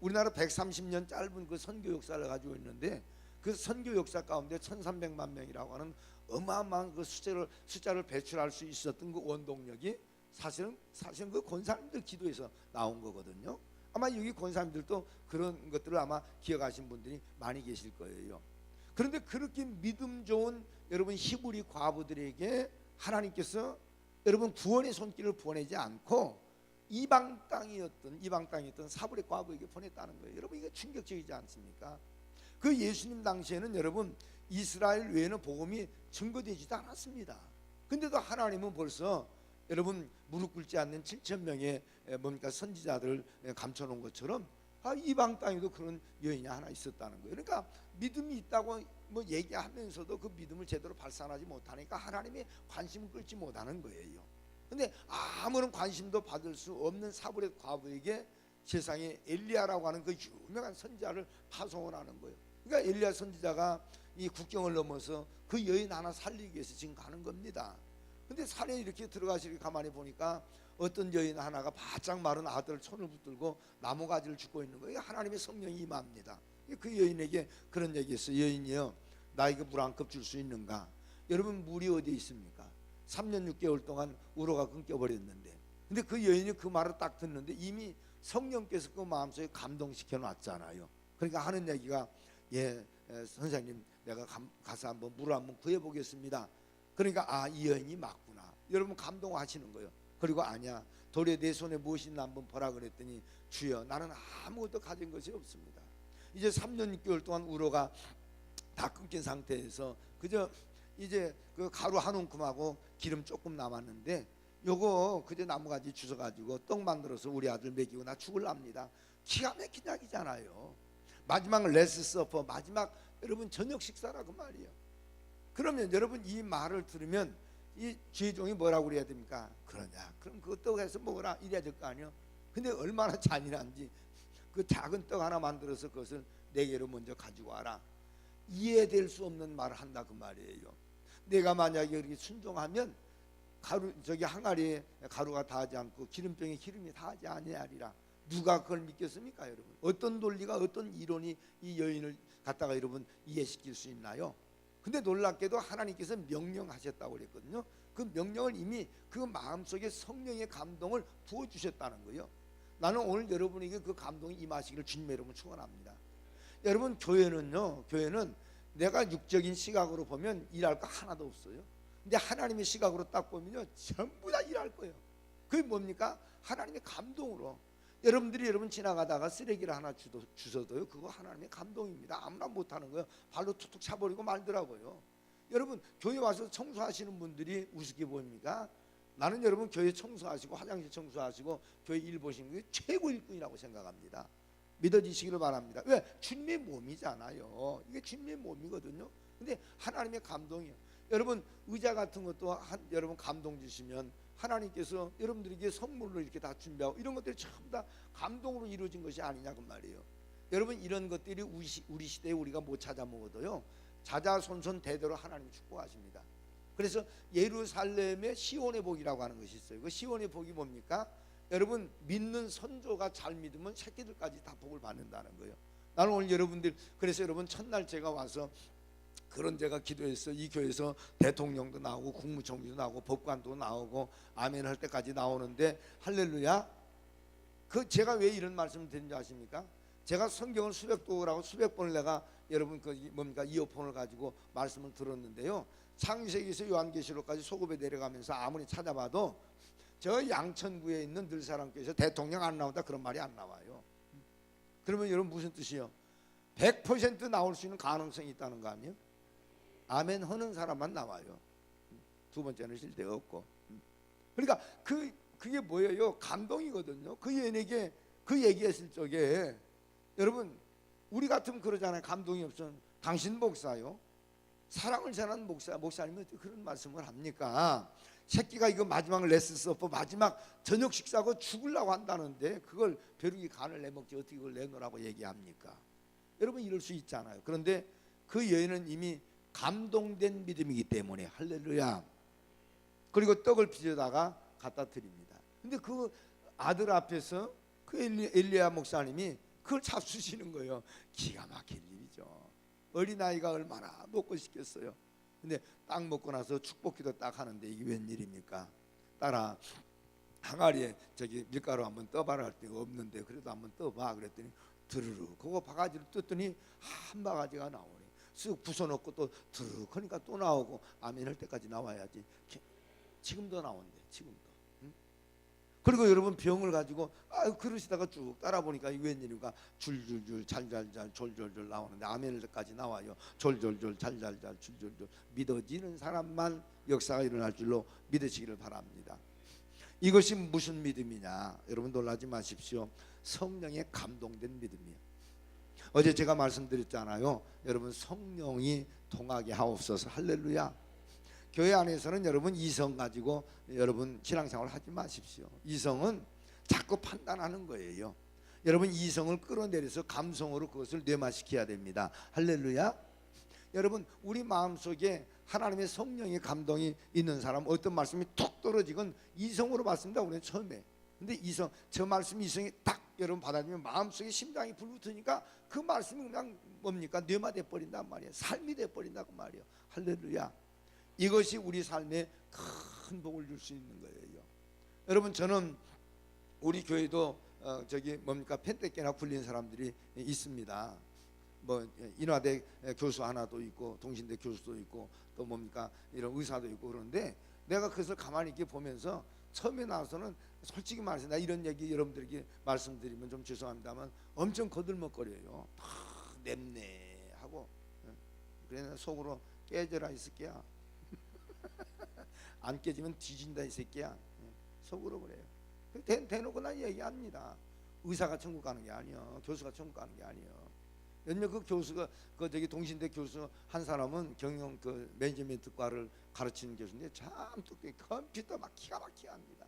우리나라 130년 짧은 그 선교 역사를 가지고 있는데, 그 선교 역사 가운데 1300만 명이라고 하는 어마어마한 그 숫자를 배출할 수 있었던 그 원동력이 사실은 그 권사님들 기도에서 나온 거거든요. 아마 여기 권사님들도 그런 것들을 아마 기억하신 분들이 많이 계실 거예요. 그런데 그렇게 믿음 좋은 여러분 히브리 과부들에게 하나님께서 여러분 구원의 손길을 보내지 않고 이방 땅이었던 사브리 과부에게 보냈다는 거예요. 여러분, 이게 충격적이지 않습니까? 그 예수님 당시에는 여러분 이스라엘 외에는 복음이 증거되지도 않았습니다. 근데도 하나님은 벌써 여러분 무릎 꿇지 않는 7,000명의 뭡니까 선지자들을 감춰놓은 것처럼 이방 땅에도 그런 여인이 하나 있었다는 거예요. 그러니까 믿음이 있다고 뭐 얘기하면서도 그 믿음을 제대로 발산하지 못하니까 하나님의 관심을 끌지 못하는 거예요. 근데 아무런 관심도 받을 수 없는 사브렛 과부에게 세상에 엘리야라고 하는 그 유명한 선지자를 파송을 하는 거예요. 그러니까 엘리야 선지자가 이 국경을 넘어서 그 여인 하나 살리기 위해서 지금 가는 겁니다. 근데 산에 이렇게 들어가시기 가만히 보니까 어떤 여인 하나가 바짝 마른 아들 손을 붙들고 나무가지를 줍고 있는 거예요. 하나님의 성령이 임합니다. 그 여인에게 그런 얘기했어요. 여인이요, 나에게 물 한 컵 줄 수 있는가? 여러분, 물이 어디 있습니까? 3년 6개월 동안 우로가 끊겨버렸는데, 근데 그 여인이 그 말을 딱 듣는데 이미 성령께서 그 마음속에 감동시켜 놨잖아요. 그러니까 하는 얘기가, 선생님, 내가 가서 한번 물을 한번 구해보겠습니다. 그러니까 이 여인이 맞구나. 여러분 감동하시는 거예요. 그리고 아니야, 도리어 내 손에 무엇이 있나 한번 보라 그랬더니, 주여, 나는 아무것도 가진 것이 없습니다. 이제 3년 6개월 동안 우로가 다 끊긴 상태에서 그저 이제 그 가루 한 움큼하고 기름 조금 남았는데, 요거 그저 나무가지 주워가지고 떡 만들어서 우리 아들 먹이고 나 죽을랍니다. 기가 막힌 이야기잖아요. 마지막 레스 서퍼, 마지막 여러분 저녁 식사라고 말이에요. 그러면 여러분 이 말을 들으면 이 죄종이 뭐라고 그래야 됩니까? 그러냐, 그럼 그 떡 해서 먹어라 이래야 될 거 아니에요. 근데 얼마나 잔인한지, 그 작은 떡 하나 만들어서 그것을 내게로 먼저 가지고 와라. 이해될 수 없는 말을 한다 그 말이에요. 내가 만약에 이렇게 순종하면 항아리에 가루가 닿지 않고 기름병에 기름이 닿지 아니하리라. 누가 그걸 믿겠습니까, 여러분? 어떤 논리가, 어떤 이론이 이 여인을 갖다가 여러분 이해시킬 수 있나요? 근데 놀랍게도 하나님께서 명령하셨다고 그랬거든요. 그 명령을 이미 그 마음속에 성령의 감동을 부어주셨다는 거예요. 나는 오늘 여러분에게 그 감동이 임하시기를 주님의 이름으로 축원합니다. 여러분, 교회는 내가 육적인 시각으로 보면 일할 거 하나도 없어요. 근데 하나님의 시각으로 딱 보면요, 전부 다 일할 거예요. 그게 뭡니까? 하나님의 감동으로. 여러분들이 지나가다가 쓰레기를 하나 주셔도요, 그거 하나님의 감동입니다. 아무나 못하는 거예요. 발로 툭툭 차버리고 말더라고요. 여러분, 교회 와서 청소하시는 분들이 우습게 보입니까? 나는 여러분 교회 청소하시고 화장실 청소하시고 교회 일 보시는 게 최고 일꾼이라고 생각합니다. 믿어지시기를 바랍니다. 왜? 주님의 몸이잖아요. 이게 주님의 몸이거든요. 근데 하나님의 감동이에요. 여러분, 의자 같은 것도 여러분 감동 주시면 하나님께서 여러분들에게 선물로 이렇게 다 준비하고, 이런 것들이 전부 다 감동으로 이루어진 것이 아니냐 그 말이에요. 여러분, 이런 것들이 우리 시대에 우리가 못 찾아 먹어도요, 자자손손 대대로 하나님이 축복하십니다. 그래서 예루살렘의 시온의 복이라고 하는 것이 있어요. 그 시온의 복이 뭡니까? 여러분, 믿는 선조가 잘 믿으면 새끼들까지 다 복을 받는다는 거예요. 나는 오늘 여러분들, 그래서 여러분 첫날 제가 와서 그런 제가 기도해서 이 교회에서 대통령도 나오고 국무총리도 나오고 법관도 나오고 아멘 할 때까지 나오는데, 할렐루야. 그 제가 왜 이런 말씀을 드린지 아십니까? 제가 성경을 수백 독을 하고 수백 번을 내가 여러분 그 뭡니까 이어폰을 가지고 말씀을 들었는데요. 창세기에서 요한계시록까지 소급에 내려가면서 아무리 찾아봐도 저 양천구에 있는 늘사랑교에서 대통령 안 나온다 그런 말이 안 나와요. 그러면 여러분 무슨 뜻이요? 100% 나올 수 있는 가능성이 있다는 거 아니에요? 아멘 하는 사람만 나와요. 두 번째는 실대가 없고. 그러니까 그게 뭐예요? 감동이거든요. 그 여인에게 그 얘기했을 적에 여러분 우리 같으면 그러잖아요. 감동이 없으면 당신 목사요? 사랑을 전하는 목사님은 어떻게 그런 말씀을 합니까? 새끼가 이거 마지막 레스서퍼 마지막 저녁 식사하고 죽으려고 한다는데 그걸 벼룩이 간을 내먹지 어떻게 그걸 내놓으라고 얘기합니까? 여러분 이럴 수 있잖아요. 그런데 그 여인은 이미 감동된 믿음이기 때문에 할렐루야. 그리고 떡을 빚어다가 갖다 드립니다. 근데 그 아들 앞에서 그 엘리야 목사님이 그걸 잡수시는 거예요. 기가 막힐 일이죠. 어린아이가 얼마나 먹고 싶겠어요. 근데 딱 먹고 나서 축복기도 딱 하는데 이게 웬일입니까? 딸아 항아리에 저기 밀가루 한번 떠봐라 할 때가 없는데 그래도 한번 떠봐 그랬더니 드르르 그거 바가지를 뜯더니 한 바가지가 나오네. 쓱 부숴놓고 또 드르르 그러니까 또 나오고 아멘 할 때까지 나와야지. 지금도 나온대. 지금도. 응? 그리고 여러분 병을 가지고 그러시다가 쭉 따라 보니까 이게 웬일인가 줄줄줄 잘잘잘 졸졸졸 나오는데 아멘 할 때까지 나와요. 졸졸졸 잘잘잘 줄줄줄 믿어지는 사람만 역사가 일어날 줄로 믿으시기를 바랍니다. 이것이 무슨 믿음이냐? 여러분 놀라지 마십시오. 성령에 감동된 믿음이에요. 어제 제가 말씀드렸잖아요. 여러분 성령이 통하게 하옵소서. 할렐루야. 교회 안에서는 여러분 이성 가지고 여러분 신앙생활 하지 마십시오. 이성은 자꾸 판단하는 거예요. 여러분 이성을 끌어내려서 감성으로 그것을 뇌마시켜야 됩니다. 할렐루야. 여러분 우리 마음속에 하나님의 성령의 감동이 있는 사람 어떤 말씀이 툭 떨어지건 이성으로 받습니다. 우리는 처음에. 근데 이성 저 말씀 이성이 딱 여러분 받아들이면 마음속에 심장이 불붙으니까 그 말씀이 그냥 뭡니까 뇌마돼 버린단 말이에요. 삶이 돼 버린다고 말이에요. 할렐루야. 이것이 우리 삶에 큰 복을 줄 수 있는 거예요. 여러분 저는 우리 교회도 저기 뭡니까 펜테케나 굴린 사람들이 있습니다. 뭐 인화대 교수 하나도 있고 동신대 교수도 있고 또 뭡니까 이런 의사도 있고 그런데 내가 그것을 가만히 이렇게 보면서 처음에 나와서는 솔직히 말해서 나 이런 얘기 여러분들에게 말씀드리면 좀 죄송합니다만 엄청 거들먹거려요. 냅네 하고 그래서 속으로 깨져라 이 새끼야. 안 깨지면 뒤진다 이 새끼야. 속으로 그래요. 대놓고 난 얘기합니다. 의사가 천국 가는 게 아니요. 교수가 천국 가는 게 아니요. 연녀 그 교수가 그 저기 동신대 교수 한 사람은 경영 그 매니지먼트과를 가르치는 교수인데 참 똑똑해. 컴퓨터 막 기가 막히게 합니다.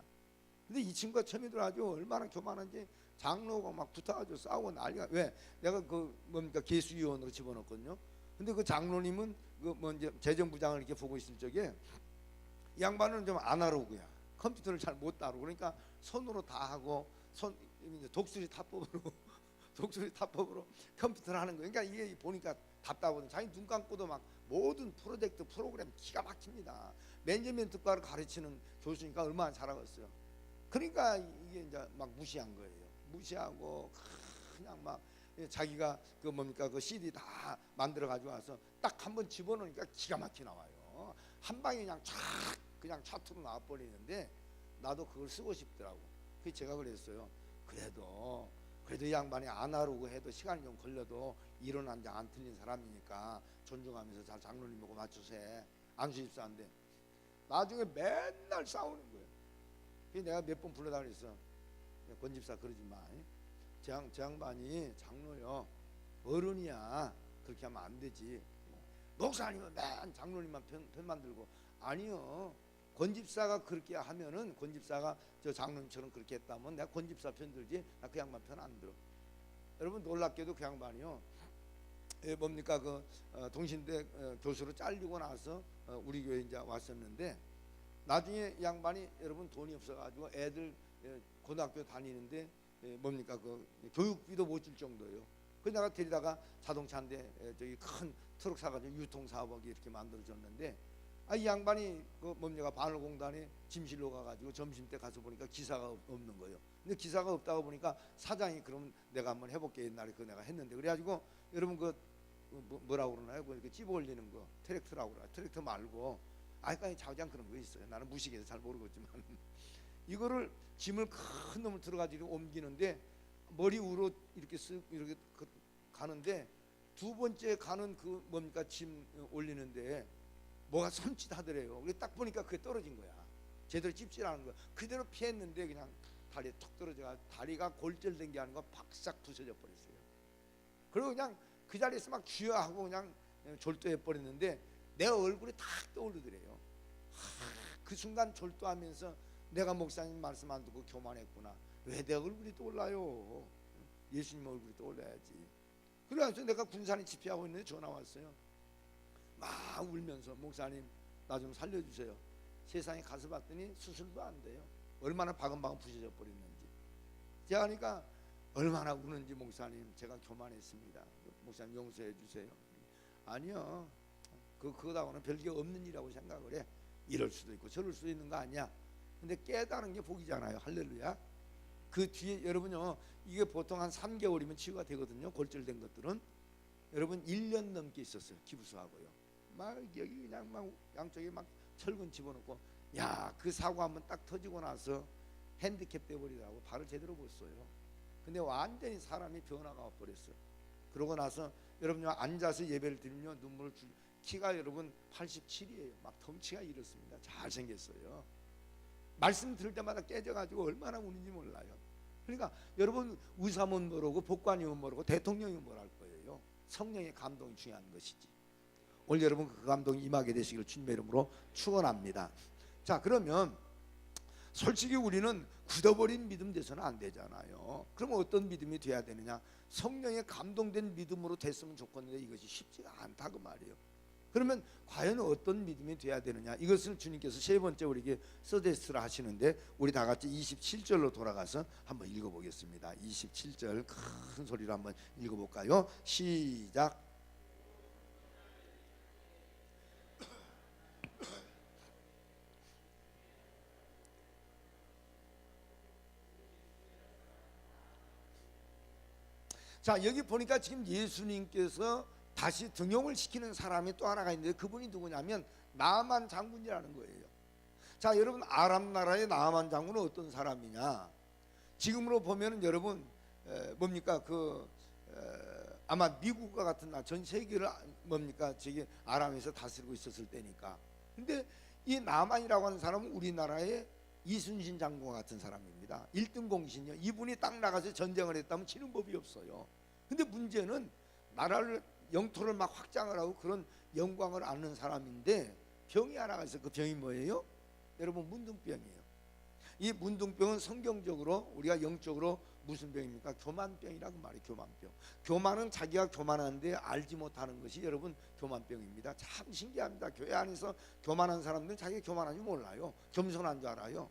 근데 이 친구가 처음에 들어가지고 얼마나 교만한지 장로가 막 붙어가지고 싸우고 난리가. 왜? 내가 그 뭡니까 개수위원으로 집어넣었거든요. 근데 그 장로님은 그 뭐 이제 재정부장을 이렇게 보고 있을 적에 이 양반은 좀 아날로그야. 컴퓨터를 잘 못 다루고 그러니까 손으로 다 하고 독수리 타법으로 독수리 타법으로 컴퓨터를 하는 거예요. 그러니까 이게 보니까 답답하거든. 자기 눈 감고도 막 모든 프로젝트 프로그램 기가 막힙니다. 매니지먼트과를 가르치는 교수니까 얼마나 잘하겠어요. 그러니까 이게 이제 막 무시한 거예요. 무시하고 그냥 막 자기가 그 뭡니까 그 CD 다 만들어 가지고 와서 딱 한번 집어넣으니까 기가 막히게 나와요. 한 방에 그냥 촥 그냥 차트로 나와 버리는데 나도 그걸 쓰고 싶더라고. 그래서 제가 그랬어요. 그래도 이 양반이 아날로그 해도 시간이 좀 걸려도 일어난 지 안 틀린 사람이니까 존중하면서 잘 장로님하고 맞춰서 해. 안수집사인데 나중에 맨날 싸우는 거예요. 그래서 내가 몇 번 불러다 그랬어. 권집사 그러지 마. 저 양반이 장로요. 어른이야. 그렇게 하면 안 되지. 목사님은 맨 장로님만 편 만들고 아니요. 권집사가 그렇게 하면은 권집사가 저 장로님처럼 그렇게 했다면 내가 권집사 편 들지 나 그 양반 편 안 들어. 여러분 놀랍게도 그 양반이요. 뭡니까 그 동신대 교수로 잘리고 나서 우리 교회 이제 왔었는데 나중에 이 양반이 여러분 돈이 없어가지고 애들 고등학교 다니는데 뭡니까 그 교육비도 못 줄 정도예요. 그 내가 데리다가 자동차 한 대 저기 큰 트럭 사가지고 유통사업하게 이렇게 만들어줬는데 이 양반이 그 뭡니까 바늘공단에 짐실로 가가지고 점심 때 가서 보니까 기사가 없는 거예요. 근데 기사가 없다고 보니까 사장이 그러면 내가 한번 해볼게 옛날에 그 내가 했는데 그래가지고 여러분 그 뭐라고 그러나요? 그 찝어 올리는 거 트랙터라고 그러나 트랙터 말고 아이까지 자장 그런 거 있어요. 나는 무식해서 잘 모르겠지만 이거를 짐을 큰 놈을 들어가지고 옮기는데 머리 위로 이렇게 쓱 이렇게 가는데 두 번째 가는 그 뭡니까 짐 올리는데 뭐가 손짓하더래요. 딱 보니까 그게 떨어진 거야. 제대로 찝지라는 거야. 그대로 피했는데 그냥 다리에 툭 떨어져가 다리가 골절된 게 아니고 박싹 부서져 버렸어요. 그리고 그냥 그 자리에서 막 쥐어하고 그냥 졸도해 버렸는데 내 얼굴이 탁 떠오르더래요. 그 순간 졸도하면서 내가 목사님 말씀 안 듣고 교만했구나. 왜 내 얼굴이 떠올라요? 예수님 얼굴이 떠올라야지. 그래서 내가 군산에 집회하고 있는데 전화 왔어요. 막 울면서 목사님 나 좀 살려주세요. 세상에 가서 봤더니 수술도 안 돼요. 얼마나 바금바금 부서져 버렸는지. 제가 하니까 얼마나 우는지 목사님 제가 교만했습니다. 목사님 용서해 주세요. 아니요. 그거하고는 별게 없는 일이라고 생각을 해. 이럴 수도 있고 저럴 수도 있는 거 아니야. 근데 깨달은 게 복이잖아요. 할렐루야. 그 뒤에 여러분요 이게 보통 한 3개월이면 치유가 되거든요. 골절된 것들은. 여러분 1년 넘게 있었어요. 기부수하고요. 막 여기 그냥 막 양쪽에 막 철근 집어넣고 야 그 사고 한번 딱 터지고 나서 핸디캡 돼버리더라고. 발을 제대로 못 써요. 근데 완전히 사람이 변화가 와버렸어요. 그러고 나서 여러분요 앉아서 예배를 드리면 눈물을 키가 여러분 87이에요. 막 덩치가 이렇습니다. 잘생겼어요. 말씀 들을 때마다 깨져가지고 얼마나 우는지 몰라요. 그러니까 여러분 의사면 모르고 법관이면 모르고 대통령이면 뭘 할 거예요. 성령의 감동이 중요한 것이지. 오늘 여러분 그 감동이 임하게 되시길 주님의 이름으로 축원합니다. 자 그러면 솔직히 우리는 굳어버린 믿음 돼서는 안 되잖아요. 그럼 어떤 믿음이 돼야 되느냐? 성령의 감동된 믿음으로 됐으면 좋겠는데 이것이 쉽지가 않다 그 말이에요. 그러면 과연 어떤 믿음이 돼야 되느냐? 이것을 주님께서 세 번째 우리에게 서제스트를 하시는데 우리 다 같이 27절로 돌아가서 한번 읽어보겠습니다. 27절 큰 소리로 한번 읽어볼까요? 시작. 자 여기 보니까 지금 예수님께서 다시 등용을 시키는 사람이 또 하나가 있는데 그분이 누구냐면 나만 장군이라는 거예요. 자 여러분 아람 나라의 나만 장군은 어떤 사람이냐? 지금으로 보면은 여러분 뭡니까 아마 미국과 같은 나 전 세계를 뭡니까 저기 아람에서 다스리고 있었을 때니까. 근데 이 나만이라고 하는 사람은 우리나라의 이순신 장군과 같은 사람입니다. 1등 공신이요. 이분이 딱 나가서 전쟁을 했다면 치는 법이 없어요. 근데 문제는 나라를 영토를 막 확장을 하고 그런 영광을 안는 사람인데 병이 하나가 있어요. 그 병이 뭐예요? 여러분 문둥병이에요. 이 문둥병은 성경적으로 우리가 영적으로 무슨 병입니까? 교만병이라고 말해요. 교만병. 교만은 자기가 교만한데 알지 못하는 것이 여러분 교만병입니다. 참 신기합니다. 교회 안에서 교만한 사람들은 자기가 교만한지 몰라요. 겸손한 줄 알아요.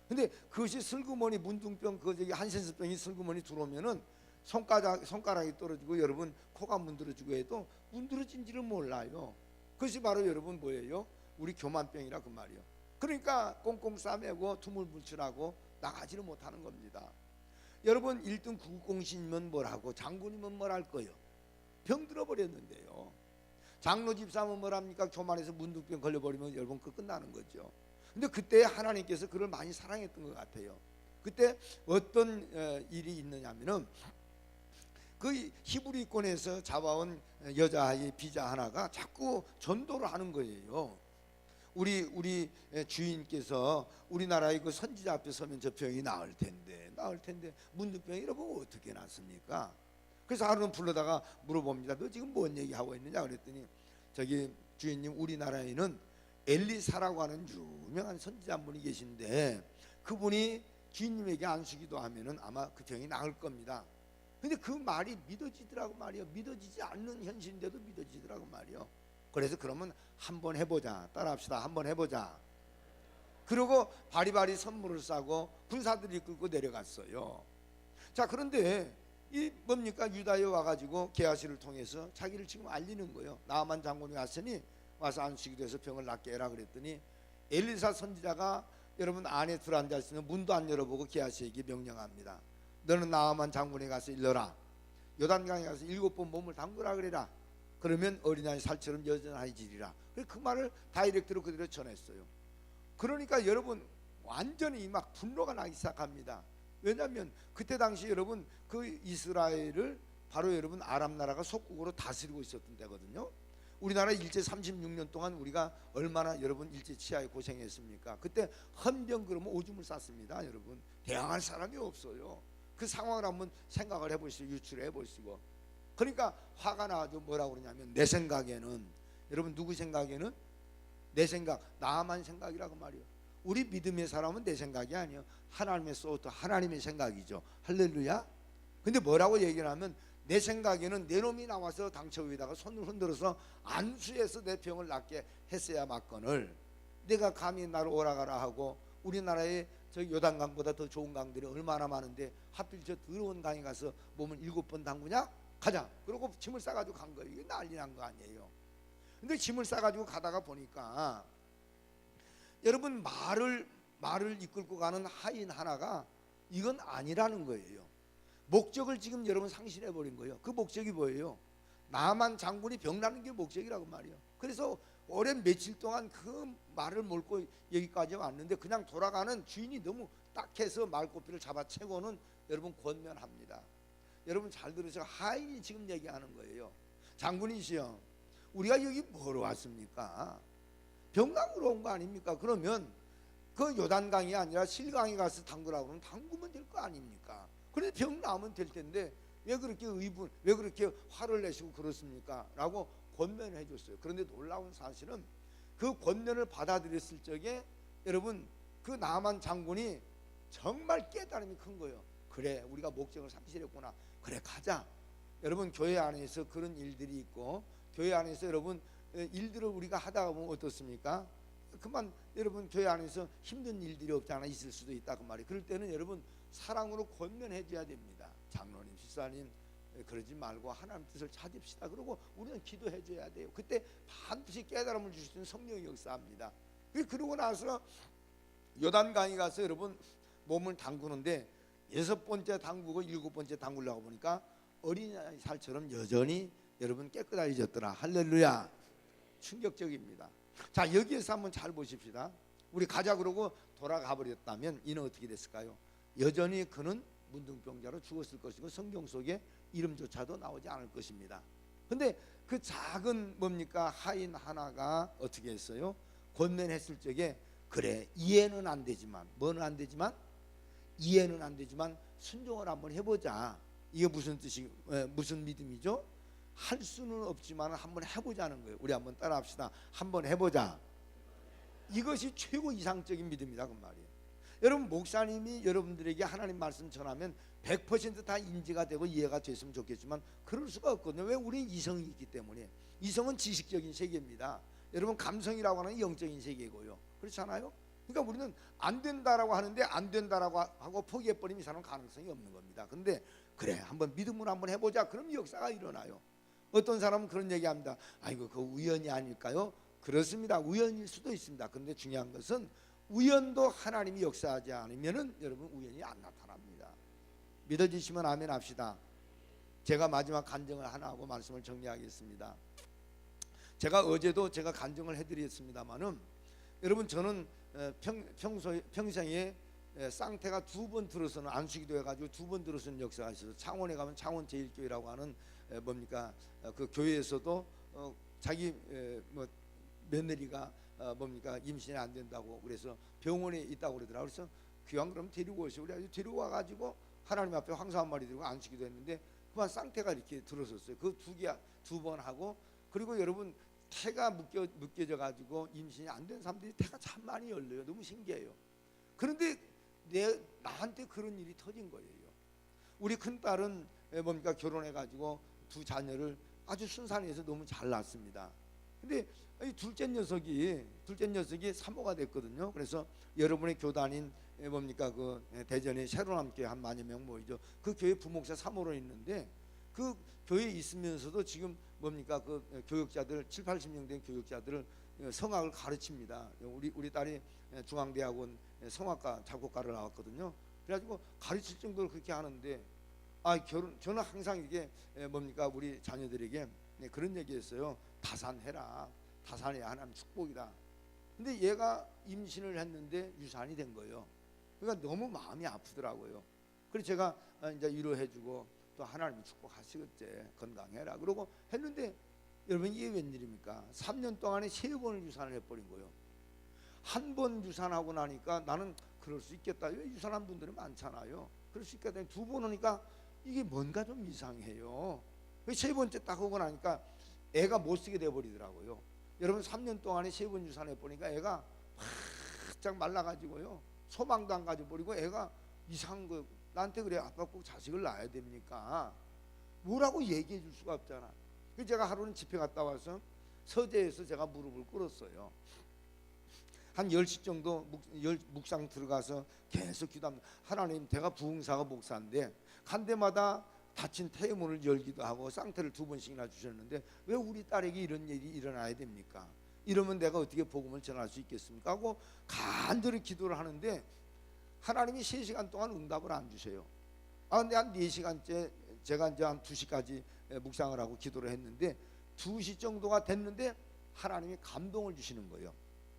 근데 그것이 슬그머니 문둥병 그 저기 한센스병이 슬그머니 들어오면은 손가락이 떨어지고 여러분 코가 문드러지고 해도 문드러진지를 몰라요. 그것이 바로 여러분 뭐예요? 우리 교만병이라 그 말이요. 그러니까 꽁꽁 싸매고 두물불출하고 나가지를 못하는 겁니다. 여러분 1등 국공신이면 뭘하고 장군이면 뭘 할 거예요? 병 들어버렸는데요. 장로 집사면 뭘합니까? 교만해서 문둥병 걸려버리면 여러분 그 끝나는 거죠. 근데 그때 하나님께서 그를 많이 사랑했던 것 같아요. 그때 어떤 일이 있느냐면은 그 히브리권에서 잡아온 여자의 비자 하나가 자꾸 전도를 하는 거예요. 우리 주인께서 우리나라의 그 선지자 앞에 서면 저 병이 나을 텐데 문둥병이 이러면 어떻게 낫습니까? 그래서 하루는 불러다가 물어봅니다. 너 지금 뭔 얘기하고 있느냐 그랬더니 저기 주인님 우리나라에는 엘리사라고 하는 유명한 선지자 한 분이 계신데 그분이 주인님에게 안수기도 하면은 아마 그 병이 나을 겁니다. 근데 그 말이 믿어지더라고 말이요. 믿어지지 않는 현실인데도 믿어지더라고 말이요. 그래서 그러면 한번 해보자. 따라합시다. 한번 해보자. 그리고 바리바리 선물을 싸고 군사들이 끌고 내려갔어요. 자 그런데 이 뭡니까 유다에 와가지고 게하시를 통해서 자기를 지금 알리는 거예요. 나만 장군이 왔으니 와서 안수기도 해서 병을 낫게 해라 그랬더니 엘리사 선지자가 여러분 안에 들어앉아 있으면 문도 안 열어보고 게하시에게 명령합니다. 너는 나만 장군에 가서 일러라. 요단강에 가서 7번 몸을 담그라 그래라. 그러면 어린아이 살처럼 여전하지리라. 그 말을 다이렉트로 그대로 전했어요. 그러니까 여러분 완전히 막 분노가 나기 시작합니다. 왜냐하면 그때 당시 여러분 그 이스라엘을 바로 여러분 아람 나라가 속국으로 다스리고 있었던 때거든요. 우리나라 일제 36년 동안 우리가 얼마나 여러분 일제 치하에 고생했습니까? 그때 헌병 그러면 오줌을 쌌습니다. 여러분 대항할 사람이 없어요. 그 상황을 한번 생각을 해보시고 유출해 보시고, 그러니까 화가 나가지고 뭐라고 그러냐면, 내 생각에는, 여러분 누구 생각에는? 내 생각, 나만 생각이라고 말이에요. 우리 믿음의 사람은 내 생각이 아니에요. 하나님의 소트, 하나님의 생각이죠. 할렐루야. 근데 뭐라고 얘기를 하면, 내 생각에는 내 놈이 나와서 당처 위에다가 손을 흔들어서 안수해서 내 병을 낫게 했어야 맞거늘, 내가 감히 나를 오라가라 하고, 우리나라에 저 요단강보다 더 좋은 강들이 얼마나 많은데 하필 저 더러운 강에 가서 몸을 7번 담그냐? 가자. 그러고 짐을 싸가지고 간 거예요. 이게 난리 난 거 아니에요. 근데 짐을 싸가지고 가다가 보니까 여러분 말을 이끌고 가는 하인 하나가 이건 아니라는 거예요. 목적을 지금 여러분 상실해 버린 거예요. 그 목적이 뭐예요? 나만 장군이 병나는 게 목적이라고 말이에요. 그래서 오랜 며칠 동안 그 말을 몰고 여기까지 왔는데, 그냥 돌아가는 주인이 너무 딱해서 말꼬피를 잡아채고는 여러분 권면합니다. 여러분 잘 들으세요. 하인이 지금 얘기하는 거예요. 장군이시여, 우리가 여기 뭐로 왔습니까? 병강으로 온 거 아닙니까? 그러면 그 요단강이 아니라 실강에 가서 담그라고 그러면 담그면 될 거 아닙니까? 그런데 병 나으면 될 텐데 왜 그렇게 왜 그렇게 화를 내시고 그렇습니까? 라고 권면을 해줬어요. 그런데 놀라운 사실은 그 권면을 받아들였을 적에 여러분 그 나만 장군이 정말 깨달음이 큰 거예요. 그래, 우리가 목적을 상실했구나. 그래, 가자. 여러분 교회 안에서 그런 일들이 있고, 교회 안에서 여러분 일들을 우리가 하다가 보면 어떻습니까? 그만 여러분 교회 안에서 힘든 일들이 없지 않아 있을 수도 있다 그 말이에요. 그럴 때는 여러분 사랑으로 권면해 줘야 됩니다. 장로님, 집사님, 그러지 말고 하나님 뜻을 찾읍시다. 그러고 우리는 기도해 줘야 돼요. 그때 반드시 깨달음을 주시는 성령이 역사합니다. 그러고 나서 요단강에 가서 여러분 몸을 담그는데 6번째 담그고 7번째 담그려고 보니까 어린아이 살처럼 여전히 여러분 깨끗해졌더라. 할렐루야. 충격적입니다. 자, 여기에서 한번 잘 보십시다. 우리 가자 그러고 돌아가 버렸다면 이는 어떻게 됐을까요? 여전히 그는 문둥병자로 죽었을 것이고 성경 속에 이름조차도 나오지 않을 것입니다. 근데 그 작은 뭡니까 하인 하나가 어떻게 했어요? 권면했을 적에, 그래, 이해는 안 되지만, 뭐는 안 되지만, 이해는 안 되지만 순종을 한번 해보자. 이게 무슨 뜻이, 무슨 믿음이죠? 할 수는 없지만 한번 해보자는 거예요. 우리 한번 따라합시다. 한번 해보자. 이것이 최고 이상적인 믿음이다 그 말이에요. 여러분 목사님이 여러분들에게 하나님 말씀 전하면 100%다 인지가 되고 이해가 됐으면 좋겠지만 그럴 수가 없거든요. 왜? 우리는 이성이 있기 때문에. 이성은 지식적인 세계입니다. 여러분 감성이라고 하는 영적인 세계고요. 그렇잖아요. 그러니까 우리는 안 된다라고 하는데 안 된다라고 하고 포기해버리면 이 사람은 가능성이 없는 겁니다. 근데 그래, 한번 믿음으로 한번 해보자. 그럼 역사가 일어나요. 어떤 사람은 그런 얘기합니다. 아이고, 그 우연이 아닐까요? 그렇습니다. 우연일 수도 있습니다. 그런데 중요한 것은 우연도 하나님이 역사하지 않으면은 여러분 우연이 안 나타납니다. 믿어지시면 아멘 합시다. 제가 마지막 간증을 하나 하고 말씀을 정리하겠습니다. 제가 어제도 제가 간증을 해드렸습니다만은 여러분 저는 평생에 쌍태가 2번 들어서는 안수기도 해가지고 2번 들어서는 역사가 있어서 창원에 가면 창원 제일교회라고 하는 뭡니까 그 교회에서도 자기 뭐 며느리가 뭡니까 임신이 안 된다고 그래서 병원에 있다고 그러더라고요. 그래서 귀한 그럼 데리고 오시고 그래 데리고 와가지고 하나님 앞에 황소 한 마리 들고 안수기도 했는데 그만 쌍태가 이렇게 들어섰어요. 그 2번 하고, 그리고 여러분 태가 묶여져 가지고 임신이 안 된 사람들이 태가 참 많이 열려요. 너무 신기해요. 그런데 나한테 그런 일이 터진 거예요. 우리 큰딸은 뭡니까 결혼해 가지고 2 자녀를 아주 순산히 해서 너무 잘 낳았습니다. 근데 이 둘째 녀석이 사모가 됐거든요. 그래서 여러분의 교단인 뭡니까 그 대전에 새로남교회 한 만여 명 모이죠. 그 교회 부목사 사모로 있는데 그 교회에 있으면서도 지금 뭡니까 그 교육자들 7, 80명 된 교육자들을 성악을 가르칩니다. 우리 딸이 중앙대학원 성악과 작곡가를 나왔거든요. 그래가지고 가르칠 정도로 그렇게 하는데 저는 항상 이게 뭡니까 우리 자녀들에게 네, 그런 얘기했어요. 다산해라. 다산이 하나님 축복이다. 근데 얘가 임신을 했는데 유산이 된 거예요. 그러니까 너무 마음이 아프더라고요. 그래서 제가 이제 위로해주고 또 하나님이 축복하시겠지, 건강해라 그러고 했는데, 여러분 이게 웬일입니까? 3년 동안에 3번을 유산을 해버린 거예요. 한 번 유산하고 나니까 나는 그럴 수 있겠다. 왜 유산한 분들은 많잖아요. 그럴 수 있겠다. 2번 오니까 이게 뭔가 좀 이상해요. 3번째 딱 오고 나니까 애가 못 쓰게 돼버리더라고요. 여러분 3년 동안에 3번 유산해 보니까 애가 바짝 말라가지고요, 소망도 안 가져버리고 애가 이상한 거. 나한테 그래, 아빠 꼭 자식을 낳아야 됩니까? 뭐라고 얘기해 줄 수가 없잖아. 그래서 제가 하루는 집회 갔다 와서 서재에서 제가 무릎을 꿇었어요. 한 10시 정도 묵상 들어가서 계속 기도합니다. 하나님, 제가 부흥사가 목사인데 간 데마다 닫힌 태문을 열기도 하고 쌍태를 2번씩이나 주셨는데 왜 우리 딸에게 이런 일이 일어나야 됩니까? 이러면 내가 어떻게 복음을 전할 수 있겠습니까? 하고 간절히 기도를 하는데 하나님이 3시간 동안 응답을 안 주세요. 근데 한 4시간째 제가 이제 한 2시까지 묵상을 하고 기도를 했는데 2시 정도가 됐는데 하나님이 감동을 주시는 거예요.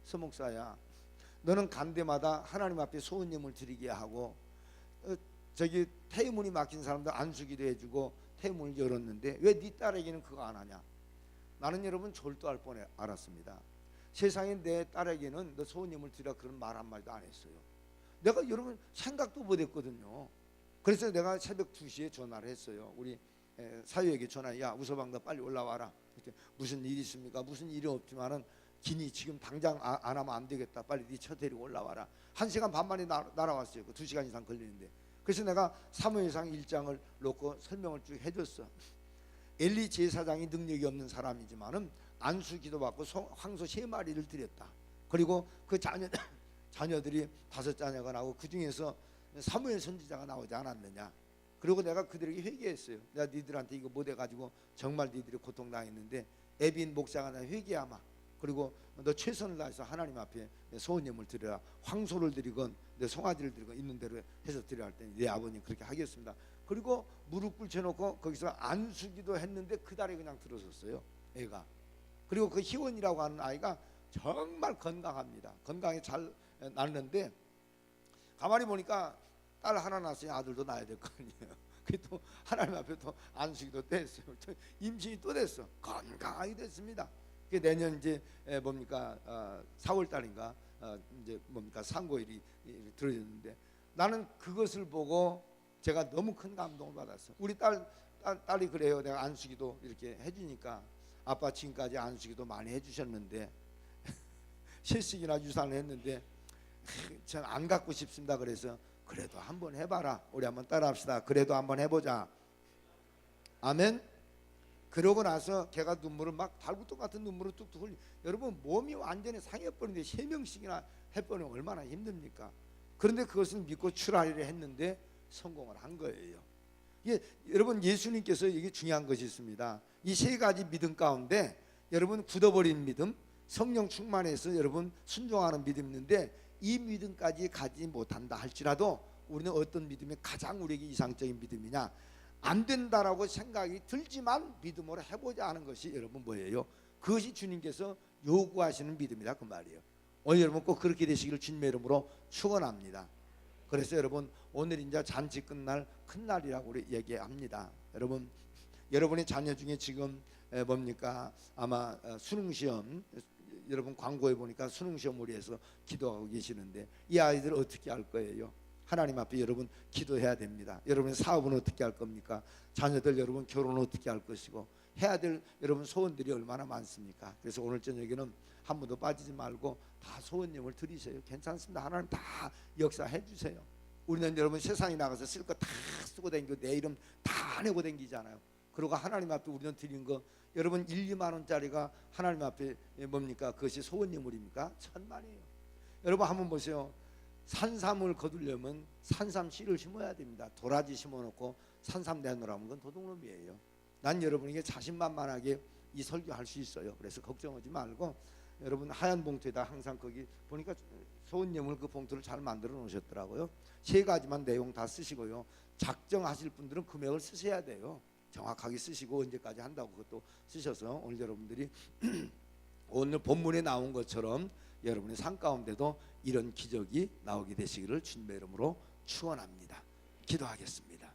서목사야, 너는 간 데마다 하나님 앞에 소원님을 드리게 하고 저기 태문이 막힌 사람들 안수기도 해주고 태문을 열었는데 왜 네 딸에게는 그거 안 하냐? 나는 여러분 졸도할 뻔 알았습니다. 세상에 내 딸에게는 너 소원님을 드리라 그런 말 한마디도 안 했어요. 내가 여러분 생각도 못했거든요. 그래서 내가 새벽 2시에 전화를 했어요. 우리 사유에게 전화, 야 우서방도 빨리 올라와라. 무슨 일이 있습니까? 무슨 일이 없지만은 기니 지금 당장 안 하면 안 되겠다. 빨리 네 차 데리고 올라와라. 1시간 반 만에 날아왔어요. 2시간 이상 걸리는데. 그래서 내가 사무엘상 1장을 놓고 설명을 쭉 해줬어. 엘리 제사장이 능력이 없는 사람이지만은 안수 기도받고 황소 3마리를 드렸다. 그리고 그 자녀들이 5자녀가 나오고 그 중에서 사무엘 선지자가 나오지 않았느냐. 그리고 내가 그들에게 회개했어요. 내가 니들한테 이거 못 해가지고 정말 니들이 고통당했는데 에빈 목사가 나 회개하마. 그리고 너 최선을 다해서 하나님 앞에 소원님을 드려라. 황소를 드리건 내 송아지를 드리건 있는 대로 해서 드려야 할 때는 내 아버님 그렇게 하겠습니다. 그리고 무릎 꿇혀놓고 거기서 안수기도 했는데 그 달에 그냥 들어섰어요, 애가. 그리고 그 희원이라고 하는 아이가 정말 건강합니다. 건강히 잘 낳는데 가만히 보니까 딸 하나 낳았으니 아들도 낳아야 될 거 아니에요. 그 또 하나님 앞에 또 안수기도 또 했어요. 임신이 또 됐어. 건강하게 됐습니다. 내년 이제 뭡니까 4월 달인가 이제 뭡니까 상고일이 들어졌는데 나는 그것을 보고 제가 너무 큰 감동을 받았어. 우리 딸이 그래요. 내가 안수기도 이렇게 해주니까 아빠 지금까지 안수기도 많이 해주셨는데 실식이나 유산을 했는데 전 안 갖고 싶습니다. 그래서 그래도 한번 해봐라. 우리 한번 따라합시다. 그래도 한번 해보자. 아멘. 그러고 나서 걔가 눈물을 막 달구통 같은 눈물을 뚝뚝 흘리. 여러분 몸이 완전히 상해버리는데 3명씩이나 해버리면 얼마나 힘듭니까? 그런데 그것을 믿고 출하리를 했는데 성공을 한 거예요. 이게 여러분 예수님께서 이게 중요한 것이 있습니다. 이 3가지 믿음 가운데 여러분 굳어버린 믿음, 성령 충만해서 여러분 순종하는 믿음이 있는데 이 믿음까지 가지 못한다 할지라도 우리는 어떤 믿음이 가장 우리에게 이상적인 믿음이냐? 안 된다라고 생각이 들지만 믿음으로 해보자 하는 것이 여러분 뭐예요? 그것이 주님께서 요구하시는 믿음이다 그 말이에요. 오늘 여러분 꼭 그렇게 되시기를 주님의 이름으로 축원합니다. 그래서 여러분 오늘 이제 잔치 끝날 큰 날이라고 우리 얘기합니다. 여러분의 자녀 중에 지금 뭡니까 아마 수능시험 여러분 광고에 보니까 수능시험을 위해서 기도하고 계시는데 이 아이들 어떻게 할 거예요? 하나님 앞에 여러분 기도해야 됩니다. 여러분의 사업은 어떻게 할 겁니까? 자녀들 여러분 결혼은 어떻게 할 것이고 해야 될 여러분 소원들이 얼마나 많습니까? 그래서 오늘 저녁에는 한 번도 빠지지 말고 다 소원님을 드리세요. 괜찮습니다. 하나님 다 역사해 주세요. 우리는 여러분 세상에 나가서 쓸 거 다 쓰고 다니고 내 이름 다 내고 다니잖아요. 그리고 하나님 앞에 우리는 드린 거 여러분 1, 2만 원짜리가 하나님 앞에 뭡니까? 그것이 소원예물입니까? 천만이에요. 여러분 한번 보세요. 산삼을 거두려면 산삼 씨를 심어야 됩니다. 도라지 심어놓고 산삼 내놓으라면 그건 도둑놈이에요. 난 여러분에게 자신만만하게 이 설교할 수 있어요. 그래서 걱정하지 말고 여러분 하얀 봉투에다 항상 거기 보니까 소원예물 그 봉투를 잘 만들어 놓으셨더라고요. 3가지만 내용 다 쓰시고요. 작정하실 분들은 금액을 쓰셔야 돼요. 정확하게 쓰시고 언제까지 한다고 그것도 쓰셔서 오늘 여러분들이 오늘 본문에 나온 것처럼 여러분의 삶 가운데도 이런 기적이 나오게 되시기를 주님의 이름으로 축원합니다. 기도하겠습니다.